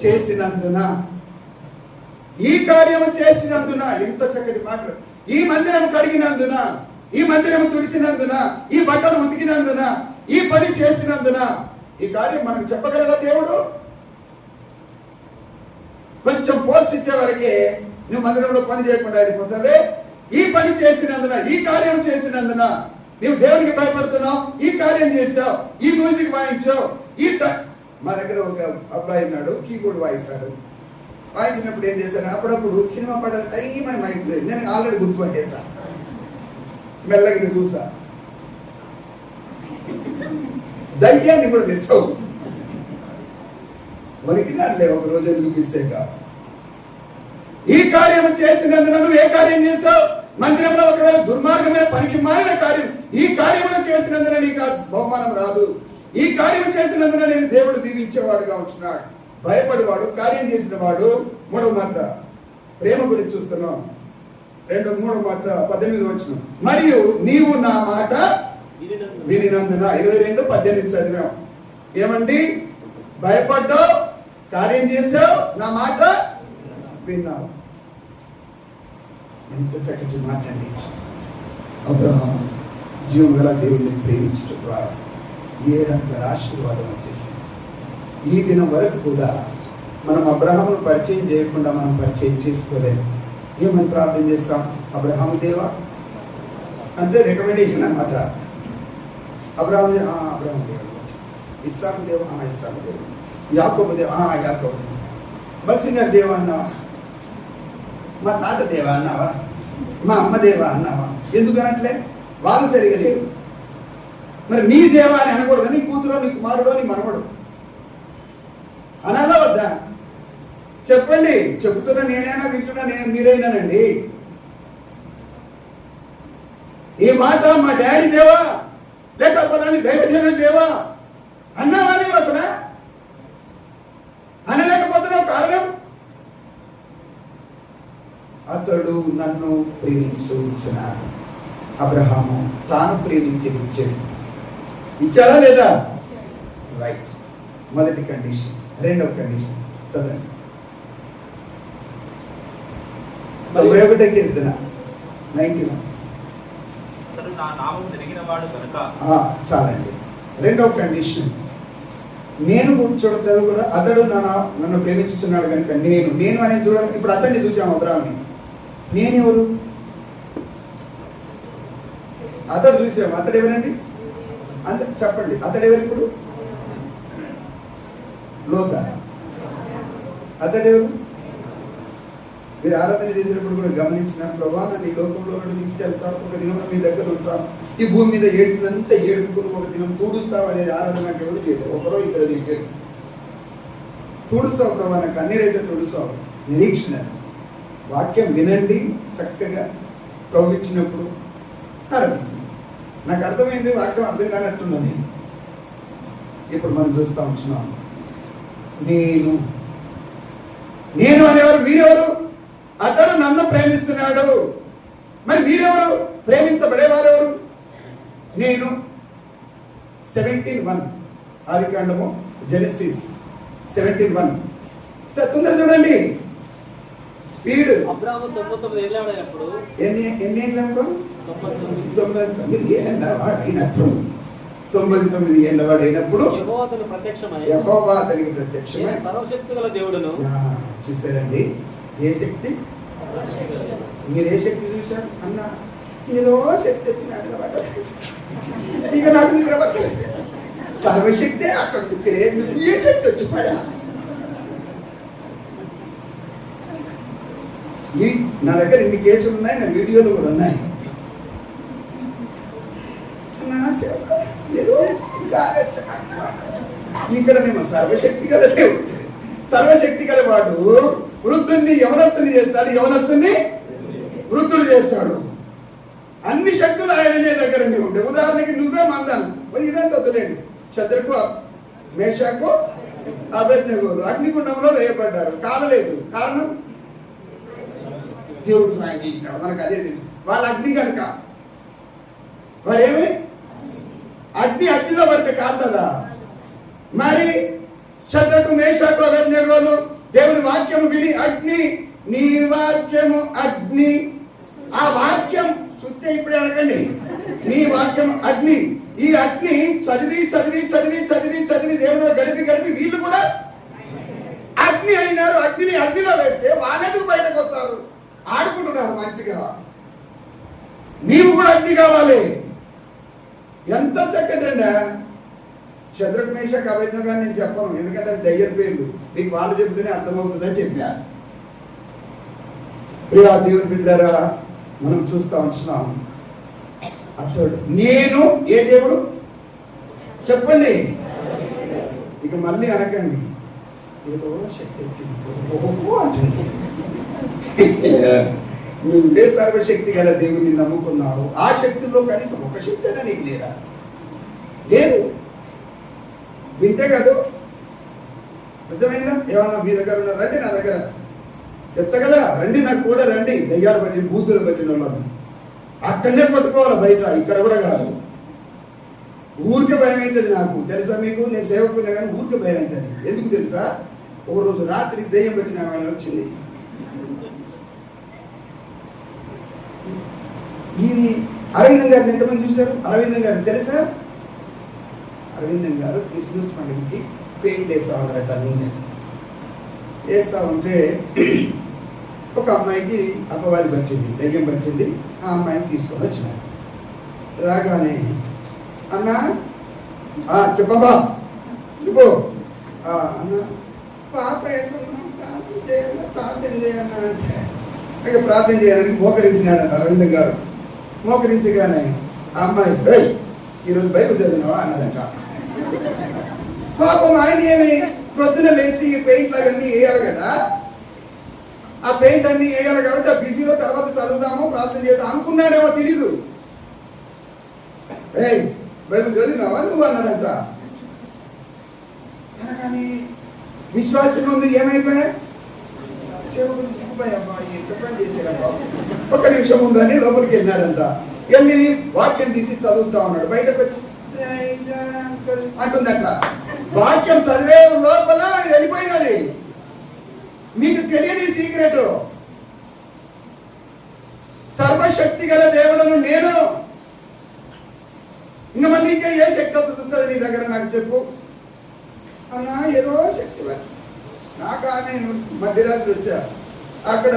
చేసినందున. ఎంత చక్కటి మాటలు. ఈ మందిరం కడిగినందున, ఈ మందిరం తుడిసినందున, ఈ బట్టలు ఉతికినందున, ఈ పని చేసినందున. ఈ కార్యం మనకు చెప్పగలరా దేవుడు? కొంచెం పోస్ట్ ఇచ్చే వరకే నువ్వు మందిరంలో పని చేయకుండా వెళ్ళిపోతావే. ఈ పని చేసినందున, ఈ కార్యం చేసినందున నీవు దేవునికి భయపడుతున్నావు, ఈ కార్యం చేసావు, ఈ మ్యూజిక్ వాయించావు. మా దగ్గర ఒక అబ్బాయి ఉన్నాడు, కీబోర్డ్ వాయిస్తాడు. వాయించినప్పుడు ఏం చేశాను, అప్పుడప్పుడు సినిమా పాటలు టైం అని మైక్ లేదు, నేను ఆల్రెడీ గుర్తుపట్టేసా, మెల్లగిన చూసా. దయ్యాన్ని కూడా తెస్తావు, వణికినాడులే ఒక రోజు చూపిస్తాక. ఈ కార్యం చేసినందున నువ్వు ఏ కార్యం చేసావు? మందిరంలో ఒకవేళ దుర్మార్గమైన పనికి మారిన కార్యం, ఈ కార్యమును చేసినందున నీకు బహుమానం రాదు. ఈ కార్యం చేసినందున నేను దేవుడు దీవించేవాడుగా ఉంటున్నాడు. భయపడేవాడు, కార్యం చేసిన వాడు. మూడవ మాట ప్రేమ గురించి చూస్తున్నాం. మూడవ మాట 18వ వచనం. మరియు నీవు నా మాట వినినందున. 22:18 చదివాం. ఏమండి? భయపడ్డావు, కార్యం చేసావు, నా మాట విన్నావు. ఎంత చక్కటి మాట అండి. అబ్రహాం జీవం గల దేవుడిని ప్రేమించడం ద్వారా 7 ఆశీర్వాదం వచ్చేసింది. ఈ దినం వరకు కూడా మనం అబ్రహామును పరిచయం చేయకుండా మనం పరిచయం చేసుకోలేము. ఏమని ప్రార్థన చేస్తాం? అబ్రహాము దేవా అంటే రికమెండేషన్ అన్నమాట. అబ్రహాం దేవుడు, ఇస్సాకు దేవ ఇస్సాకు దేవుడు, యాకోబు దేవ యాకోబు దేవ, బక్సింగర్ దేవా అన్నావా, మా తాత దేవా అన్నావా, మా అమ్మ దేవా అన్నావా? ఎందుకు అనట్లే? వాళ్ళు సరిగా లేరు. మరి నీ దేవా అని అనకూడదు. నీ కూతురో, నీ కుమారుడో, నీ మనవడు అనాలా వద్దా? చెప్పండి. చెబుతున్నా నేనైనా వింటున్నా మీరైనానండి. ఈ మాట మా డాడీ దేవా లేకపోతే దైవజనుడు దేవా అన్నావా నీవు అసలు? అనలేకపోతున్నావు కారణం అతడు నన్ను ప్రేమించున్నాడు. అబ్రహాము తాను ప్రేమించేది ఇచ్చాడు. ఇచ్చాడా లేదా? రైట్. మొదటి కండిషన్. రెండవ కండిషన్ చదవండి. 91 కీర్తన 91. చాలండి. రెండవ కండిషన్ నేను చూడలేదు కూడా అతడు నన్ను ప్రేమించుతున్నాడు కనుక నేను అనేది చూడాలి. ఇప్పుడు అతన్ని చూసాము అబ్రాహాముని. నేనెవరు? అతడు చూసాము. అతడు ఎవరండి? అంత చెప్పండి. అతడెవరు? ఇప్పుడు లోక అతడెవరు? మీరు ఆరాధన చేసినప్పుడు కూడా గమనించిన ప్రభా నన్ను ఈ లోకంలో తీసుకెళ్తాను, ఒక దినం మీ దగ్గర ఉంటాను, ఈ భూమి మీద ఏడ్చినంత ఏడుకుని ఒక దినం తూడుస్తావు అనేది ఆరాధన నాకు ఎవరు చేయలేదు. ఒకరో ఇద్దరు చేశారు. తూడుస్తావు ప్రభా, నాకు కన్నీరైతే తూడుస్తావు. నిరీక్షణ. వాక్యం వినండి చక్కగా. ప్రభు ఇచ్చినప్పుడు ఆరాధించండి. నాకు అర్థమైంది, వాక్యం అర్థం కానట్టున్నది. ఇప్పుడు మనం చూస్తూ ఉంటున్నాం. నేను అనేవారు మీరెవరు? అతడు నన్ను ప్రేమిస్తున్నాడు. మరి మీరెవరు? ప్రేమించబడేవారు ఎవరు? నేను 17:1 ఆదికాండము జెనసిస్ 17:1 తొందర చూడండి. స్పీడ్. అబ్రాహాము 99 ఏళ్ళప్పుడు ఎన్ని ఏళ్ళప్పుడు? 99 ఏళ్ళవాడు అయినప్పుడు 99 ఏళ్ళవాడు అయినప్పుడు యెహోవా అతనికి ప్రత్యక్షమై సర్వశక్తిగల దేవుడును. చూసారండి ఏ శక్తి? మీరు ఏ శక్తి చూశారు? అన్న ఏదో శక్తి వచ్చి నాకు నిలబడ్డాడు, ఇక నాకు నిలబడలేదు. సర్వశక్తి అక్కడ ఏ శక్తి వచ్చి పడా? నా దగ్గర ఇన్ని కేసులు ఉన్నాయి, నా వీడియోలు కూడా ఉన్నాయి. ఏదో ఇక్కడ మేము సర్వశక్తి గల దేవుడు, సర్వశక్తి గల వాడు వృద్ధుని యవనస్తుని చేస్తాడు, యవనస్తుని వృద్ధుడు చేస్తాడు. అన్ని శక్తులు ఆయననే దగ్గరనే ఉండే. ఉదాహరణకి నువ్వే మందాను ఇదంతా వదిలేదు. శత్రుకు మేషాకు అబేద్నెగోలు అగ్నిగుండంలో వేయబడ్డారు, కాలలేదు. కారణం దేవుడు సాయం చేసినాడు. మనకు అదే తెలియదు. వాళ్ళ అగ్ని కనుక వారేమి అగ్నిలో పడితే కాలుతుందా? మరి శత్రుకు మేషాకు అబేద్నెగోలు దేవుని వాక్యము విని అగ్ని, నీ వాక్యము అగ్ని. ఆ వాక్యం చూస్తే ఇప్పుడే అడగండి. నీ వాక్యం అగ్ని. ఈ అగ్ని చదివి చదివి చదివి చదివి చదివి దేవుడు గడిపి వీళ్ళు కూడా అగ్ని అయినారు. అగ్నిలో వేస్తే వాళ్ళెందుకు బయటకు వస్తారు? ఆడుకుంటున్నారు మంచిగా. నీవు కూడా అగ్ని కావాలి. ఎంత చక్కటండి. శత్రుఘ్న మేషాకు అబేద్నెగో నేను చెప్పను, ఎందుకంటే అది దయ్యం పేర్లు. మీకు వాళ్ళు చెబితేనే అర్థమవుతుందని చెప్పా. ప్రియా దేవుని బిడ్డలారా, మనం చూస్తా ఉంటున్నాం. అతడు నేను ఏ దేవుడు చెప్పండి. ఇక మళ్ళీ అనకండి ఏదో శక్తి వచ్చింది అంటుంది. నువ్వే సర్వశక్తి గల దేవుని నమ్ముకున్నావు. ఆ శక్తుల్లో కనీసం ఒక శక్తి అయినా నీకు లేదా? లేదు. వింటే కాదు అర్థమైందా? ఏమన్నా మీ దగ్గర ఉన్నా రండి, నా దగ్గర చెప్తా కదా, రండి నాకు కూడా రండి. దయ్యాలు పట్టిన బూతులు పట్టిన వాళ్ళని అక్కడనే పట్టుకోవాలి, బయట ఇక్కడ కూడా కాదు. ఊరికే భయం అవుతుంది నాకు తెలుసా. మీకు నేను సేవకున్నా కానీ ఊరికే భయం అవుతుంది. ఎందుకు తెలుసా? ఒక రోజు రాత్రి దయ్యం పెట్టిన వాళ్ళ వచ్చింది. ఈ అరవిందం గారిని ఎంతమంది చూశారు? అరవిందం గారు తెలుసా? అరవిందం గారు క్రిస్మస్ పండుగకి పెయింట్ వేస్తా ఉన్నారట. నూనె వేస్తా ఉంటే ఒక అమ్మాయికి అపవాది పట్టింది, దయ్యం పట్టింది. ఆ అమ్మాయిని తీసుకొని వచ్చినారు. రాగానే అన్నా చెప్పమ్మా చెప్పు అన్న పాప ఎట్లున్నా ప్రార్థన చేయన్నా అంటే ఇక ప్రార్థన చేయడానికి మోకరించినాడంట అరవిందం గారు. మోకరించగానే ఆ అమ్మాయి ఈరోజు బైబిల్ చదివినావా అన్నదంట. పాపం ఆయన ఏమి ప్రొద్దున లేచి పెయింట్ లాగన్నీ వేయాలి కదా, ఆ పెయింట్ అన్ని వేయాలి కాబట్టి ఆ బిజీలో తర్వాత చదువుదాము ప్రార్థన చేద్దాం అనుకున్నాడేమో తెలీదు. ఏయ్ బైబిల్ చదివినావా నువ్వు అన్నదంట. అనగానే విశ్వాసం ముందు ఏమైపోయా సేవకుడు సిగ్గుపోయి అబ్బా ఎంత పని చేశాడబ్బా ఒక్క నిమిషం ముందు అని లోపలికి వెళ్ళాడంట. వెళ్ళి వాక్యం తీసి చదువుతా ఉన్నాడు. బయటకు వచ్చి అంటుందంట. వాక్యం చదివే లోపల వెళ్ళిపోయినది. మీకు తెలియని సీక్రెట్, సర్వశక్తి గల దేవుడను నేను. ఇంకా మళ్ళీ ఇంకా ఏ శక్తి వస్తుంది నీ దగ్గర నాకు చెప్పు అన్నా. ఏదో శక్తి నాకు ఆమె మధ్యరాత్రి వచ్చా. అక్కడ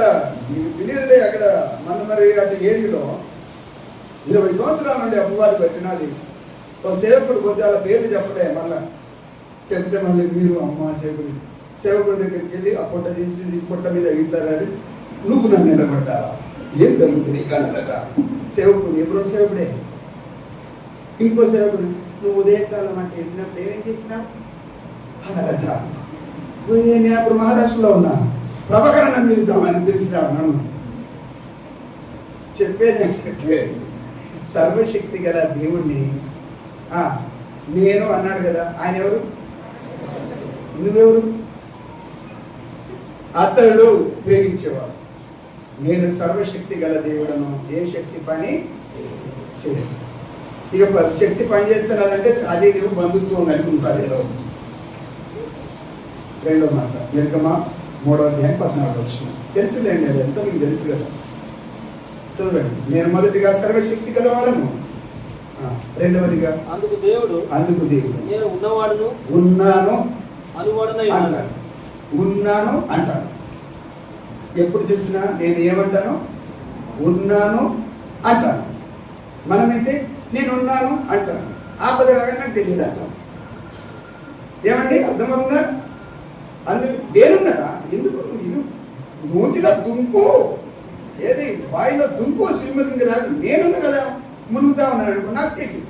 మీకు తెలియదులే, అక్కడ మన మరి అటు ఏరియాలో 20 సంవత్సరాల నుండి అమ్మవారు పెట్టినది. ఒక సేవకుడు పోతే అలా పేర్లు చెప్పలే, మళ్ళా చెప్తే మళ్ళీ మీరు అమ్మ సేవకుడి దగ్గరికి వెళ్ళి ఆ పొట్ట చేసి పొట్ట మీద వింటారని నువ్వు నన్ను నిలబడతావా ఏం తగ్గుతుంది నీకు అన్నదట. సేవకుడు ఎప్పుడో సేవకుడే. ఇంకో సేవకుడు నువ్వు ఉదయకాలం అంటే వెళ్ళినప్పుడు ఏమేం చేసినావు అన్నదట. నేను అప్పుడు మహారాష్ట్రలో ఉన్నా. ప్రభాకరన్ నన్ను పిలుద్దామని పిలిచినావు నన్ను. చెప్పేది ఏంటంటే సర్వశక్తి గల దేవుణ్ణి నేను అన్నాడు కదా. ఆయన ఎవరు? నువ్వెవరు? అతడు ప్రేమించేవాడు. నేను సర్వశక్తి గల దేవుడను, ఏ శక్తి పని చేయదు. ఇక శక్తి పని చేస్తున్నదంటే అది నువ్వు బంధుత్వం అనుకుంటారు ఏదో. రెండో మాట నిర్గమా 3వ అధ్యాయం 14వ వచనం. తెలుసులేండి, అది ఎంత మీకు తెలుసు కదా. చదవండి. నేను మొదటిగా సర్వశక్తి గలవాడను. రెండవదిగా అందుకు దేవుడు నేను ఉన్నాను అంటాడు. ఉన్నాను అంటాను. ఎప్పుడు చూసినా నేను ఏమంటాను? ఉన్నాను అంటాను. మనమైతే నేను ఉన్నాను అంటాను. ఆపద లాగా నాకు తెలియదు అంటాను. ఏమండి అర్థమవుతుందా? అందుకు నేనున్నాడా? ఎందుకు నోటిగా దుంకు, ఏది వాయిలో దుంకు శ్రీమతి రాదు. నేనున్నా కదా మునుగుతా ఉన్నాను అనుకో, నాకు తెలియదు.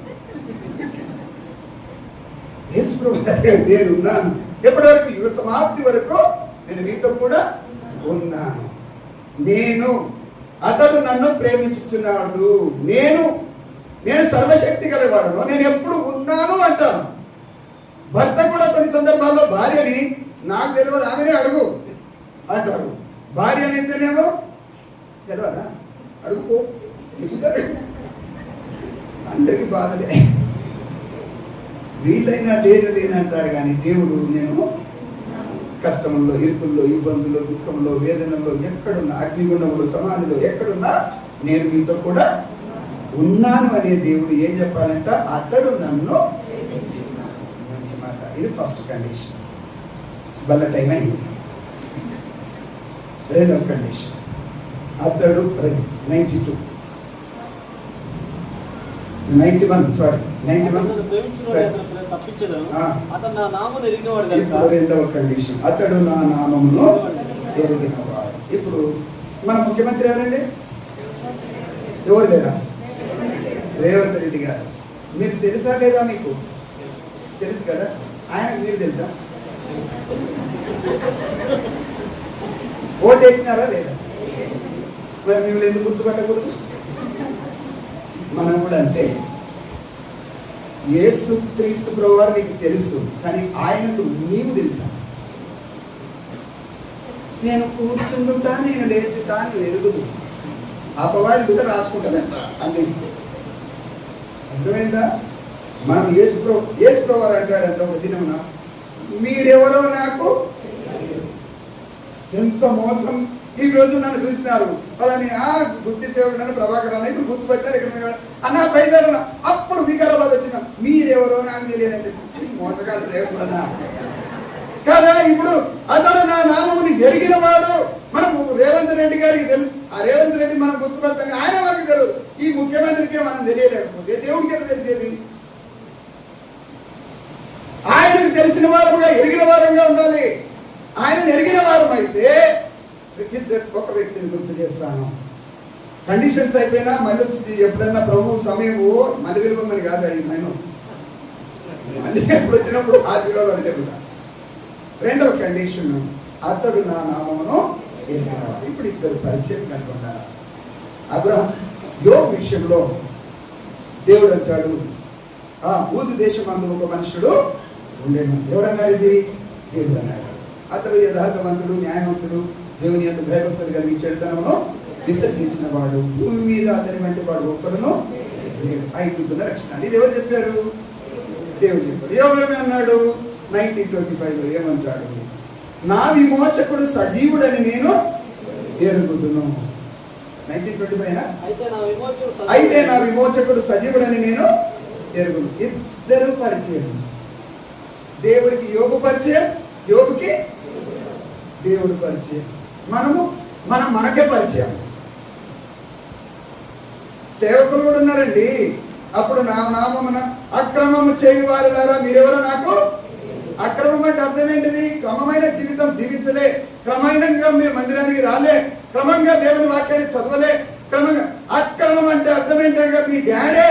నేనున్నాను. ఎప్పటి వరకు? యుగ సమాప్తి వరకు నేను మీతో కూడా ఉన్నాను. నేను అతడు నన్ను ప్రేమించుచున్నాడు. నేను సర్వశక్తి గలవాడను. నేను ఎప్పుడు ఉన్నాను అంటాను. భర్త కూడా కొన్ని సందర్భాల్లో భార్యని నాకు తెలియదు ఆమెనే అడుగు అంటారు. భార్య అయితేనేమో తెలియదా అడుగుకో. అందరికి బాధలే. వీళ్ళైనా లేనంటారు కానీ దేవుడు నేను కష్టంలో, ఇరుకుల్లో, ఇబ్బందుల్లో, దుఃఖంలో, వేదనలో, ఎక్కడున్నా, అగ్నిగుండంలో, సమాధిలో ఎక్కడున్నా నేను మీతో కూడా ఉన్నాను అనే దేవుడు ఏం చెప్పాలంట? అతడు నన్ను. మంచి మాట. ఇది ఫస్ట్ కండిషన్. బల్ల టైం అయింది. రెండవ కండిషన్ అతడు 91 ఇప్పుడు రెండవ కండిషన్ అతడు నా నామమును ఎరిగినవాడు. ఇప్పుడు మన ముఖ్యమంత్రి ఎవరండి? ఎవరు లేరా? రేవంత్ రెడ్డి గారు. మీరు తెలుసా లేదా? మీకు తెలుసు కదా. ఆయనకు మీరు తెలుసా? ఓటేసినారా లేదా? మరి మిమ్మల్ని ఎందుకు గుర్తుపట్టకూడదు? మనం కూడా అంతే. యేసుక్రీస్తు ప్రభువారు నీకు తెలుసు, కానీ ఆయనకు నీవు తెలుసా? నేను కూర్చుంటుంటా, నేను లేచుతా అని ఎరుగుదు. అపవాది కూడా రాసుకుంటుందంట అన్ని. అర్థమైందా? మనం యేసు ప్రభువారు అంటాడు అంత ఒక దినమున, మీరెవరో నాకు. ఎంత మోసం! ఈ రోజు నన్ను చూసినారు వాళ్ళని బుద్ధి సేవకుడు నన్ను ప్రభాకర్ అన్న ఇప్పుడు గుర్తుపెట్టారు. ఇక్కడ అన్న ప్రైజ్ అప్పుడు వికారాబాద్ వచ్చిన మీరెవరో నాకు తెలియదండి. మోసగాడు సేవకుడు అన్నా కదా. ఇప్పుడు అతను నా నామముని ఎరిగిన వాడు. మనం రేవంత్ రెడ్డి గారికి తెలుసు. ఆ రేవంత్ రెడ్డి మనం గుర్తుపెడతాం, ఆయన మనకి తెలియదు. ఈ ముఖ్యమంత్రికే మనం తెలియలేకపోతే దేవుడికి ఎలా తెలిసేది? ఆయనకు తెలిసిన వారముగా, ఎరిగిన వారంగా ఉండాలి. ఆయన ఎరిగిన వారం అయితే ఒక వ్యక్తిని గుర్తు చేస్తాను. కండిషన్స్ అయిపోయినా మళ్ళీ ఎప్పుడన్నా ప్రభు సమయము మళ్ళీ విలువమని కాదు. నేను మళ్ళీ ఎప్పుడు వచ్చినప్పుడు ఆ జిల్లాలో చెబుతా. రెండవ కండిషన్ అతడు నా నామమును ఎరిగినవాడు. ఇప్పుడు ఇద్దరు పరిచయం కనుకున్నారు. అబ్రహాం యోబు విషయంలో దేవుడు అంటాడు, ఊదు దేశం అందు ఒక మనుషుడు ఉండేను. ఎవరన్నారు ఇది? దేవుడు అన్నాడు. అతడు యథార్థవంతుడు, న్యాయవంతుడు, దేవుని యొక్క భయభక్తులు కలిగి చెడుతనమును విసర్జించిన వాడు, భూమి మీద అతని వంటి వాడు ఒక్కడును లేడు. 5 గుణలక్షణాలు. ఇది ఎవరు చెప్పారు? దేవుడు చెప్పాడు. ఎవరు అన్నాడు? 1925 ఏమంటాడు? నా విమోచకుడు సజీవుడని నేను ఎరుగుదును. 1925 అయితే నా విమోచకుడు సజీవుడని నేను ఎరుగును. ఇద్దరు పరిచయం. దేవుడికి యోబు పరిచయం, యోబుకి దేవుడు పరిచయం. మనకే పరిచయం. సేవకులు కూడా ఉన్నారండి. అప్పుడు నా నామమున అక్రమము చేయు వారులారా మీరెవరో నాకు. అక్రమం అంటే అర్థం ఏంటిది? క్రమమైన జీవితం జీవించలే, క్రమంగా మీరు మందిరానికి రాలే, క్రమంగా దేవుని వాక్యాన్ని చదవలే, క్రమంగా. అక్రమం అంటే అర్థం ఏంటంటే మీ డాడే,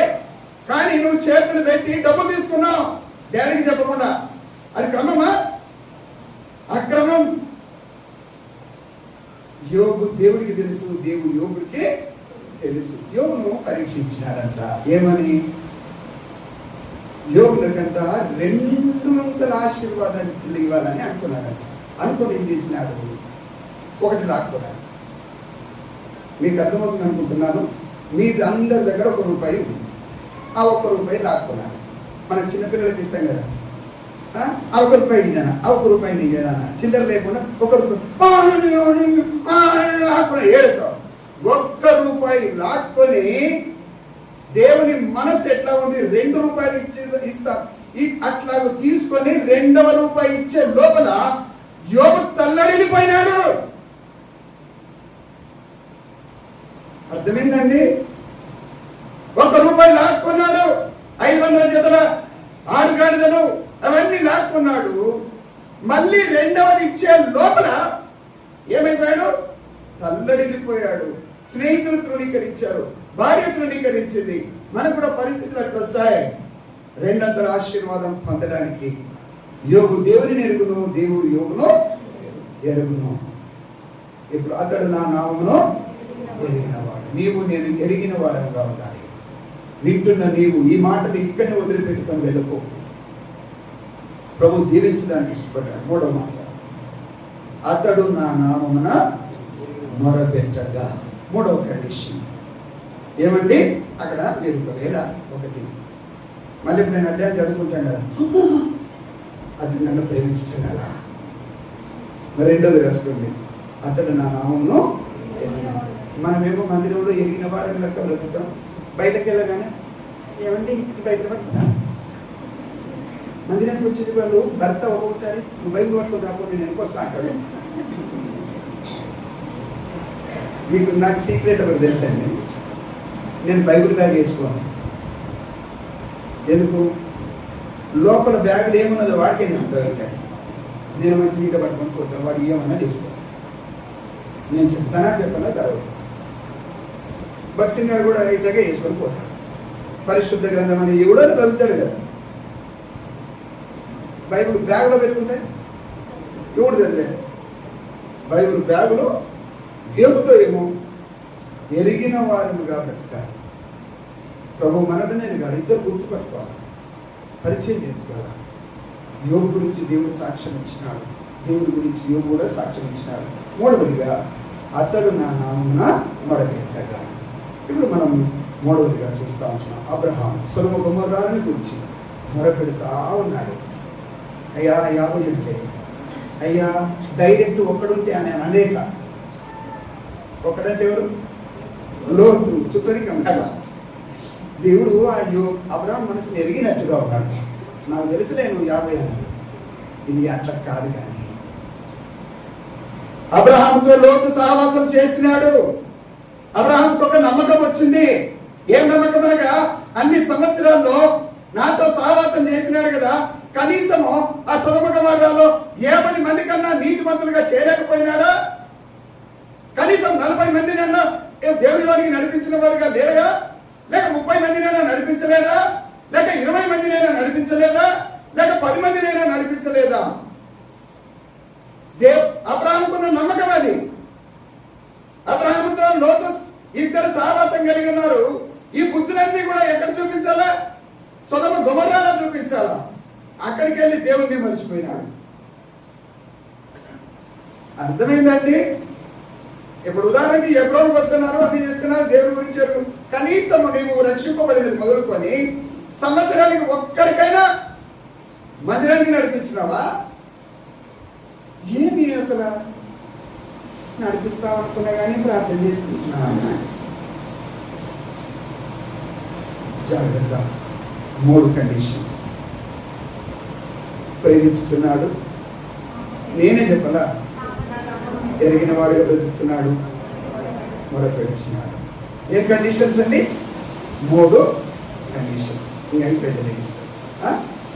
కానీ నువ్వు చేతులు పెట్టి డబ్బులు తీసుకున్నావు డాడీకి చెప్పకుండా. అది క్రమమా? అక్రమం. యోబు దేవుడికి తెలుసు, దేవుడు యోబుడికి తెలుసు. యోబును పరీక్షించినాడంట. ఏమని? యోబులకంట 200 ఆశీర్వాదాలు ఇవ్వాలని అనుకున్నాడంట. అనుకుని ఏం చేసినాడు? 1 లాక్కున్నాడు. మీకు అర్థమవుతుంది అనుకుంటున్నాను. మీ అందరి దగ్గర ₹1 ఉంది. ఆ ₹1 లాక్కున్నాడు. మన చిన్నపిల్లలకి ఇస్తాం కదా, ఆ ₹1 ఇయ్యానా, ఆ ₹1 ఇయ్యానా, చిల్లర లేకుండా ₹1 లాక్కున్నా. ఏడుస్తాం. ₹1 లాక్కొని దేవుని మనసు ఎట్లా ఉంది? ₹2 ఇస్తాం. అట్లా తీసుకొని ₹2 ఇచ్చే లోపల యోబు తల్లడిల్లిపోయినాడు. అర్థమైందండి? ₹1 లాక్కున్నాడు. 500 జతల ఆడుగాడిదలు అవన్నీ లాక్కున్నాడు. మళ్ళీ 2వది ఇచ్చే లోపల ఏమైపోయాడు? తల్లడిల్లిపోయాడు. స్నేహితులు తృణీకరించారు, భార్య తృణీకరించింది. మనకు కూడా పరిస్థితులు అట్లా వస్తాయి. 200 ఆశీర్వాదం పొందడానికి యోబు దేవుని ఎరుగును, దేవుడు యోబును ఎరుగును. ఇప్పుడు అతడు నా నామమును ఎరిగినవాడు. నీవు నేను ఎరిగిన వాడగా ఉండాలి. వింటున్న నీవు ఈ మాటలు ఇక్కడిని వదిలిపెట్టుకొని వెళ్ళకు. ప్రభు దీవించడానికి ఇష్టపడ్డాడు. 3వ మాట, అతడు నా నామమున మొరపెట్టగా. 3వ కండిషన్ ఏమండి? అక్కడ మీరు ఒకవేళ మళ్ళీ నేను అధ్యాయం చదువుకుంటాను కదా, అది నన్ను ప్రేమించుతున్నారా? మరి 2వది రాసుకోండి, అతడు నా నామమును. మనమేమో మందిరంలో ఎరిగిన వారిని లెక్క బ్రతుకుతాం. బయటకు వెళ్ళగానే ఏమండి బయట పట్టుకున్నా. మందిరానికి వచ్చేది వాళ్ళు భర్త ఒక్కొక్కసారి నువ్వు బైబిల్ పట్టుకొని రాకపోతే నేను వస్తా అంటాడు. మీకు నాకు సీక్రెట్ ఒకటి తెలుసండి, నేను బైబిల్ బ్యాగ్ వేసుకోను. ఎందుకు? లోపల బ్యాగులు ఏమున్నదో వాడికి ఏం అర్థమవుతాయి. నేను మంచి ఈట పట్టుకొని పోతాను, వాడు ఏమన్నా చేసుకో. నేను చెప్తానా చెప్పనా తర్వాత. భక్సింగ్ గారు కూడా ఇట్లాగే వేసుకొని పోతాడు. పరిశుద్ధ గ్రంథం అని ఎవడో చదువుతాడు కదా, బైబిల్ బ్యాగులో పెట్టుకుంటే ఎవడు చదివాడు? బైబిల్ బ్యాగులో ఏముతో ఏమో ఎరిగిన వారుగా బ్రతకాలి. ప్రభు మనడు నేను కాదు, ఇద్దరు గుర్తుపట్టుకోవాలి, పరిచయం చేసుకోవాలి. యోబు గురించి దేవుడు సాక్ష్యం ఇచ్చినాడు, దేవుడి గురించి యోబు కూడా సాక్ష్యం ఇచ్చినాడు. 3వదిగా అతడు నా నామమున మొరపెట్టగా. ఇప్పుడు మనం 3వదిగా చూస్తూ ఉంటున్నాం. అబ్రహాం సొదొమ గొమొర్రాని గురించి మొరపెడుతూ ఉన్నాడు. అయ్యా 50 ఉంటే, అయ్యా డైరెక్ట్ ఒక్కడుంటే అని అనేక. ఒక్కడంటే ఎవరు? లోతు, చుక్కరికం కదా. దేవుడు అబ్రహాం మనసుని ఎరిగినట్టుగా ఉన్నాడు. నాకు తెలుసులే నువ్వు 50 అన్నాడు. ఇది అట్లా కాదు. కానీ అబ్రహాంతో లోతు సహవాసం చేసినాడు. అబ్రహాంతో ఒక నమ్మకం వచ్చింది. ఏం నమ్మకం అనగా, అన్ని సంవత్సరాల్లో నాతో సహవాసం చేసినాడు కదా, కనీసము ఆ సొదొమ గొమొర్రాలో 50 మంది కన్నా నీతిమంతులుగా చేరకపోయినాడా? కనీసం 40 మందినన్నా దేవుని వారికి నడిపించిన వారుగా లేరుగా? లేక 30 మందినైనా నడిపించలేదా? లేక 20 మందినైనా నడిపించలేదా? లేక 10 మందినైనా నడిపించలేదా? అబ్రహాముకున్న నమ్మకం అది. ప్రార్థించాలా, అక్కడికి వెళ్ళి దేవుణ్ణి మర్చిపోయినాడు. అర్థమైందండి? ఇప్పుడు ఉదాహరణకి ఎబ్రోన్కి వస్తున్నారు, అన్ని చేస్తున్నారు, దేవుడి గురించి ఎరుగు. కనీసం నీవు రక్షింపబడినది మొదలుకొని సంవత్సరానికి ఒక్కరికైనా మందిరానికి నడిపించినావా? ఏమి అసలు నడిపిస్తామనుకున్నా కానీ ప్రార్థన చేసుకుంటున్నా. జాగ్రత్త. 3 కండిషన్స్. ప్రేమించుతున్నాడు, నేనే చెప్పలా, ఎరిగిన వాడుగా బ్రతుకుతున్నాడు, మొరపెడుతున్నాడు. ఏ కండిషన్స్ అండి? 3 కండిషన్స్. ఇంకా అయిపోయింది.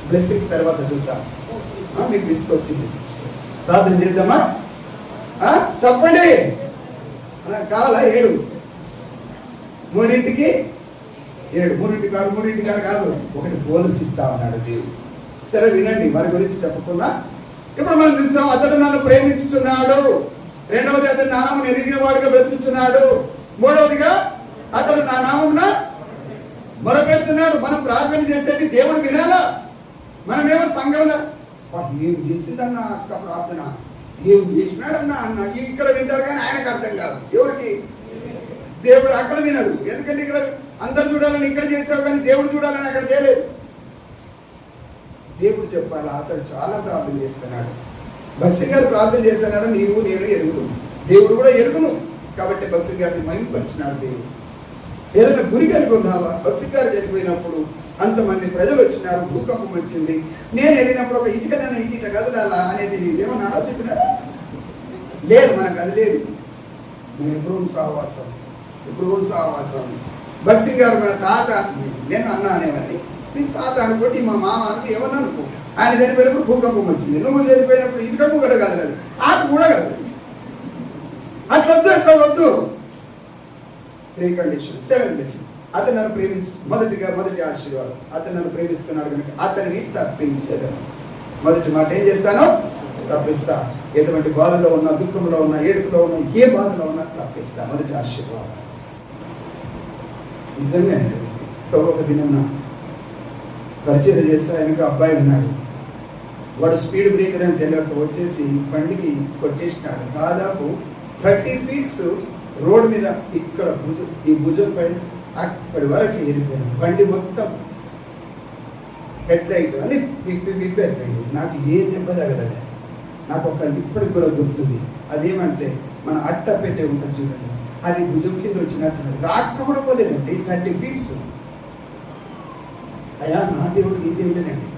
బ్లెస్సింగ్స్ తర్వాత చూద్దాం. మీకు తీసుకొచ్చింది. ప్రార్థన చేద్దామా? చెప్పండి. కావాలా? 7 3ంటికి 7 3ంటి కాదు 1 బోనస్ ఇస్తా ఉన్నాడు దేవుడు. సరే వినండి, వారి గురించి చెప్పకుండా ఇప్పుడు మనం చూస్తాం. అతడు నన్ను ప్రేమించుచున్నాడు. 2వది, అతడు నా నామమును ఎరిగిన వాడుగా బ్రతుకుతున్నాడు. 3వదిగా, అతడు నా నామమున మొరపెడుతున్నాడు. మనం ప్రార్థన చేసేది దేవుడు వినాలా? మనమేమో సంఘంలో ఏం చేసిందన్న అక్క ప్రార్థన, ఏం చేసినాడన్నా అన్న ఇక్కడ వింటారు కానీ ఆయనకు అర్థం కాదు. ఎవరికి? దేవుడు అక్కడ వినడు. ఎందుకంటే ఇక్కడ అందరు చూడాలని ఇక్కడ చేసావు కానీ దేవుడు చూడాలని అక్కడ చేయలేదు. దేవుడు చెప్పాలా? అతడు చాలా ప్రార్థన చేస్తున్నాడు. భక్సి గారు ప్రార్థన చేస్తున్నాడు, నీవు నేను ఎరుగుదు, దేవుడు కూడా ఎరుగును. కాబట్టి భక్సి గారిని మహిమపరిచినాడు దేవుడు. ఏదైనా గురి కలిగి ఉన్నావా? భక్సి గారు చనిపోయినప్పుడు అంతమంది ప్రజలు వచ్చినారు, భూకంపం వచ్చింది. నేను వెళ్ళినప్పుడు ఒక ఇటుకనైనా ఇటుక కదలాలా అనేది ఏమన్నా ఆలోచించినారా? లేదు, మనకు అది లేదు. ఎప్పుడు సావాసం. భక్సి గారు మన తాత, నేను అన్నా అనేవాడిని, మీ తాత అనుకోటి, మా మామ అనుకో, ఏమన్నా అనుకో. ఆయన చనిపోయినప్పుడు భూకంపం వచ్చింది, నువ్వు చనిపోయినప్పుడు ఇటుక కూడా కదలదు, ఆకు కూడా కదలదు. అట్లా వద్దు. 3 కండిషన్స్, 7 బ్లెస్సింగ్స్. అతను నన్ను మొదటి ఆశీర్వాదం, అతను నన్ను ప్రేమిస్తున్నాడు కనుక అతనిని తప్పించగలను. మొదటి మాట ఏం చేస్తాను? తప్పిస్తా. ఎటువంటి బాధలో ఉన్నా, దుఃఖంలో ఉన్నా, ఏడుపులో ఉన్నా, ఏ బాధలో ఉన్నా తప్పిస్తా. మొదటి ఆశీర్వాదం. నిజంగా ఒక దినం పరిచయం చేస్తా, ఆయనకు అబ్బాయి ఉన్నాడు. వాడు స్పీడ్ బ్రేకర్ అని తెలియక వచ్చేసి బండికి కొట్టేసినాడు. దాదాపు 30 feet రోడ్డు మీద ఇక్కడ ఈ భుజం పైన అక్కడి వరకు వెళ్ళిపోయాను. బండి మొత్తం హెడ్ లైట్ అని అయిపోయింది. నాకు ఏం దెబ్బ తగలలేదు. నాకు ఇప్పటికి కూడా గుర్తుంది. అదేమంటే మన అట్ట పెట్టే ఉంటుంది చూడండి, అది భుజం కింద వచ్చినట్టు రాక్క కూడా పోలేదండి. 30 feet. అయ్యా, నా దేవుడు ఈ దేవుడేనండి.